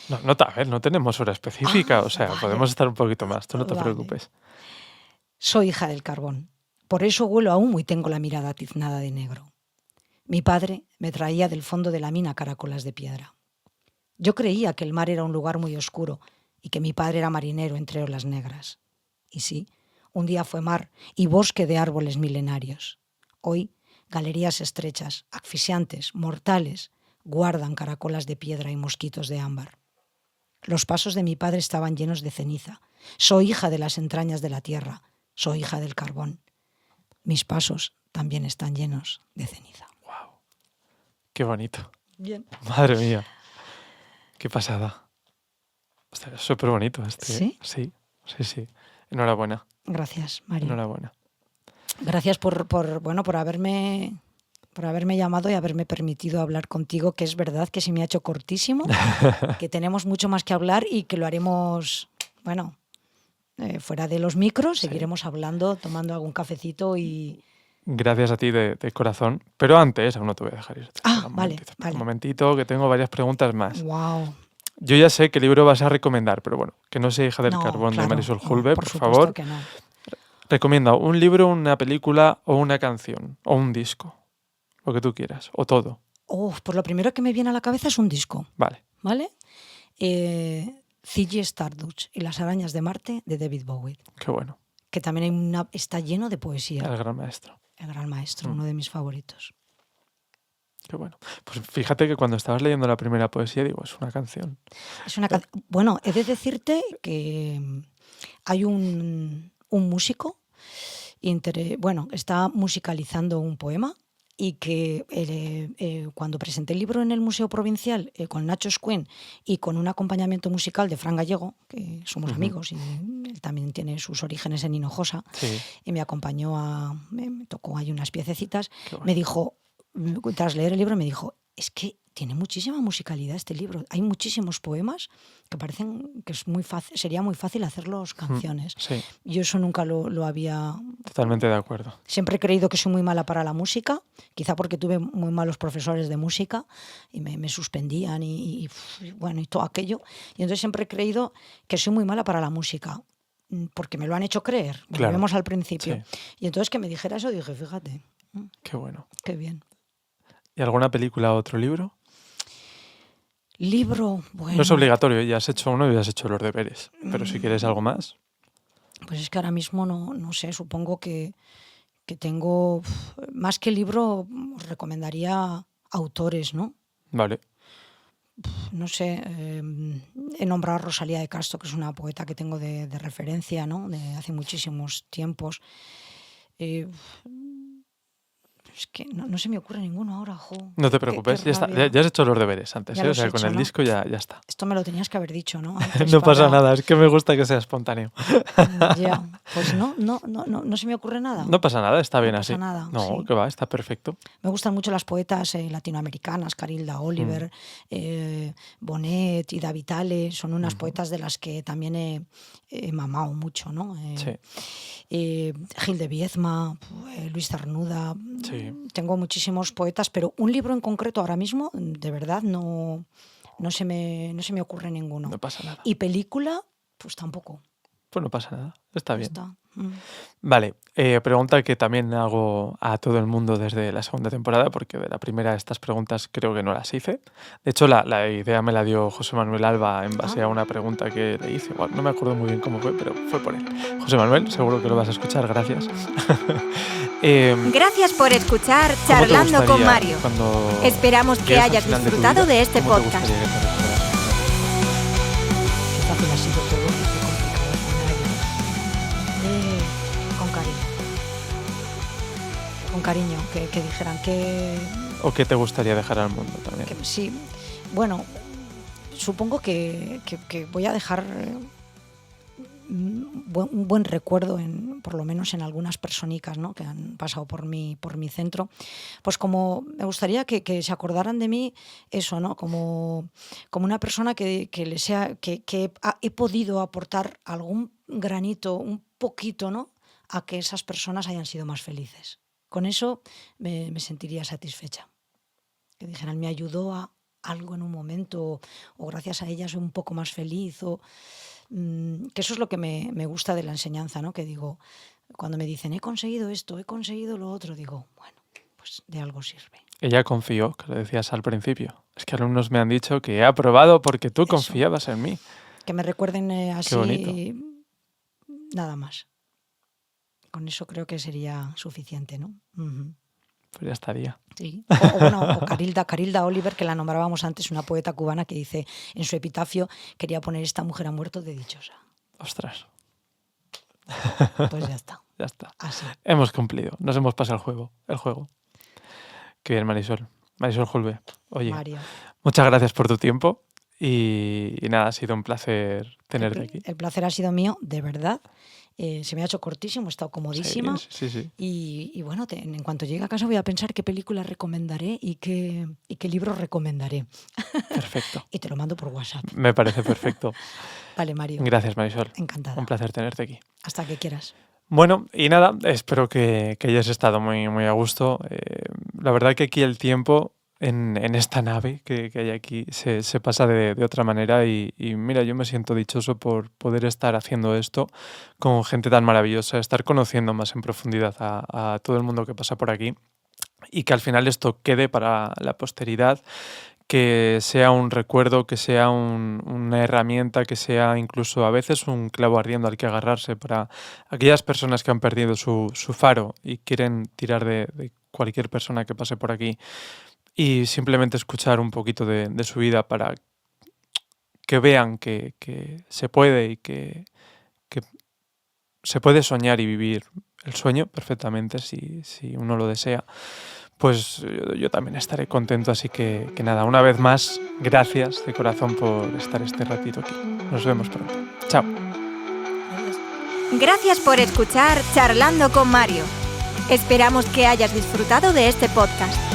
A ver, no tenemos hora específica. O sea, vale. podemos estar un poquito más. Tú no te Vale. preocupes. Soy hija del carbón. Por eso huelo a humo y tengo la mirada tiznada de negro. Mi padre me traía del fondo de la mina caracolas de piedra. Yo creía que el mar era un lugar muy oscuro y que mi padre era marinero entre olas negras. Y sí, un día fue mar y bosque de árboles milenarios. Hoy, galerías estrechas, asfixiantes, mortales, guardan caracolas de piedra y mosquitos de ámbar. Los pasos de mi padre estaban llenos de ceniza. Soy hija de las entrañas de la tierra. Soy hija del carbón. Mis pasos también están llenos de ceniza. Wow. Qué bonito. Bien. Madre mía. Qué pasada. Está súper bonito este. ¿Sí? Sí. Enhorabuena. Gracias, Mario. Enhorabuena. Gracias por haberme llamado y haberme permitido hablar contigo, que es verdad que se me ha hecho cortísimo, que tenemos mucho más que hablar y que lo haremos, bueno, fuera de los micros, seguiremos hablando, tomando algún cafecito y... Gracias a ti de corazón. Pero antes, aún no te voy a dejar ir. Vale. Un momentito, que tengo varias preguntas más. Wow. Yo ya sé qué libro vas a recomendar, pero bueno, que no sea Hija del No, Carbón claro, de Marisol no, Hulbe, por supuesto favor. que no. Recomienda un libro, una película o una canción o un disco. Lo que tú quieras. O todo. Pues lo primero que me viene a la cabeza es un disco, Vale. ¿vale? Ziggy Stardust y las arañas de Marte de David Bowie, Qué bueno. que también está lleno de poesía. El gran maestro. El gran maestro, uno de mis favoritos. Qué bueno. Pues fíjate que cuando estabas leyendo la primera poesía, digo, es una canción. Bueno, he de decirte que hay un músico, está musicalizando un poema y que cuando presenté el libro en el Museo Provincial con Nacho Escuén y con un acompañamiento musical de Fran Gallego, que somos amigos y él también tiene sus orígenes en Hinojosa, Sí. y me acompañó me tocó ahí unas piececitas, Bueno. me dijo, tras leer el libro, me dijo, es que tiene muchísima musicalidad este libro. Hay muchísimos poemas que parecen que es muy fácil, sería muy fácil hacerlos canciones. Sí. Yo eso nunca lo había... Totalmente de acuerdo. Siempre he creído que soy muy mala para la música, quizá porque tuve muy malos profesores de música y me suspendían y todo aquello. Y entonces siempre he creído que soy muy mala para la música, porque me lo han hecho creer. Claro. Volvemos al principio. Sí. Y entonces que me dijera eso, dije, fíjate, Qué bueno. qué bien. ¿Y alguna película o otro libro? Libro, bueno... No es obligatorio, ya has hecho uno y ya has hecho los deberes. Pero si quieres algo más... Pues es que ahora mismo no sé, supongo que tengo... Más que libro, os recomendaría autores, ¿no? Vale. No sé, he nombrado a Rosalía de Castro, que es una poeta que tengo de referencia, ¿no? De hace muchísimos tiempos. Es que no se me ocurre ninguno ahora, jo. No te preocupes, Qué ya está. rabia. Ya has hecho los deberes antes, Ya ¿eh? O los sea, he con hecho, el ¿no? disco ya está. Esto me lo tenías que haber dicho, ¿no? Antes No pasa para- nada, es que me gusta que sea espontáneo. Ya, pues no se me ocurre nada. No pasa nada, está No bien pasa así. nada, No, sí. que va, está perfecto. Me gustan mucho las poetas latinoamericanas, Carilda Oliver, Bonet, Ida Vitale, son unas poetas de las que también he mamado mucho, ¿no? Sí. Gil de Viezma, Luis Cernuda, Sí. tengo muchísimos poetas, pero un libro en concreto ahora mismo, de verdad, no se me ocurre ninguno. No pasa nada. Y película, pues tampoco. Pues no pasa nada, está Ya bien. está. Vale, pregunta que también hago a todo el mundo desde la segunda temporada, porque de la primera estas preguntas creo que no las hice. De hecho, la idea me la dio José Manuel Alba en base a una pregunta que le hice. Bueno, no me acuerdo muy bien cómo fue, pero fue por él. José Manuel, seguro que lo vas a escuchar, gracias. Gracias por escuchar ¿Cómo te Charlando con gustaría Mario. cuando Esperamos que llegues al hayas final de tu disfrutado vida, de este cómo te podcast. gustaría que te recordaran? Qué fácil ha sido todo, qué complicado es poner ahí. Con cariño. Con cariño, que dijeran que ¿O qué te gustaría dejar al mundo también? sí. Bueno, supongo que voy a dejar un buen recuerdo, por lo menos en algunas personicas, ¿no? Que han pasado por mi centro. Pues como me gustaría que se acordaran de mí eso, ¿no? Como una persona que he podido aportar algún granito, un poquito, ¿no? A que esas personas hayan sido más felices. Con eso me sentiría satisfecha. Que dijeran, me ayudó a algo en un momento, o gracias a ella soy un poco más feliz, o que eso es lo que me gusta de la enseñanza, ¿no? Que digo, cuando me dicen, he conseguido esto, he conseguido lo otro, digo, bueno, pues de algo sirve. Ella confió, que lo decías al principio. Es que alumnos me han dicho que he aprobado porque tú confiabas en mí. Que me recuerden así, Qué bonito. Nada más. Con eso creo que sería suficiente, ¿no? Pues ya estaría. Sí. O Carilda Oliver, que la nombrábamos antes, una poeta cubana que dice en su epitafio, quería poner esta mujer ha muerto de dichosa. Ostras. Pues ya está. Ya está. Así. Hemos cumplido. Nos hemos pasado el juego. Qué bien, Marisol. Marisol Julve. Oye, Mario. muchas gracias por tu tiempo y nada, ha sido un placer tenerte aquí. El placer ha sido mío, de verdad. Se me ha hecho cortísimo, he estado comodísima. Sí. Y bueno, en cuanto llegue a casa voy a pensar qué película recomendaré y qué libro recomendaré. Perfecto. Y te lo mando por WhatsApp. Me parece perfecto. Vale, Mario. Gracias, Marisol. Encantada. Un placer tenerte aquí. Hasta que quieras. Bueno, y nada, espero que hayas estado muy, muy a gusto. La verdad que aquí el tiempo en esta nave que hay aquí se pasa de otra manera y mira, yo me siento dichoso por poder estar haciendo esto con gente tan maravillosa, estar conociendo más en profundidad a todo el mundo que pasa por aquí y que al final esto quede para la posteridad, que sea un recuerdo, que sea una herramienta, que sea incluso a veces un clavo ardiendo al que agarrarse para aquellas personas que han perdido su faro y quieren tirar de cualquier persona que pase por aquí y simplemente escuchar un poquito de su vida para que vean que se puede y que se puede soñar y vivir el sueño perfectamente si uno lo desea, pues yo también estaré contento. Así que nada, una vez más, gracias de corazón por estar este ratito aquí. Nos vemos pronto. Chao. Gracias por escuchar Charlando con Mario. Esperamos que hayas disfrutado de este podcast.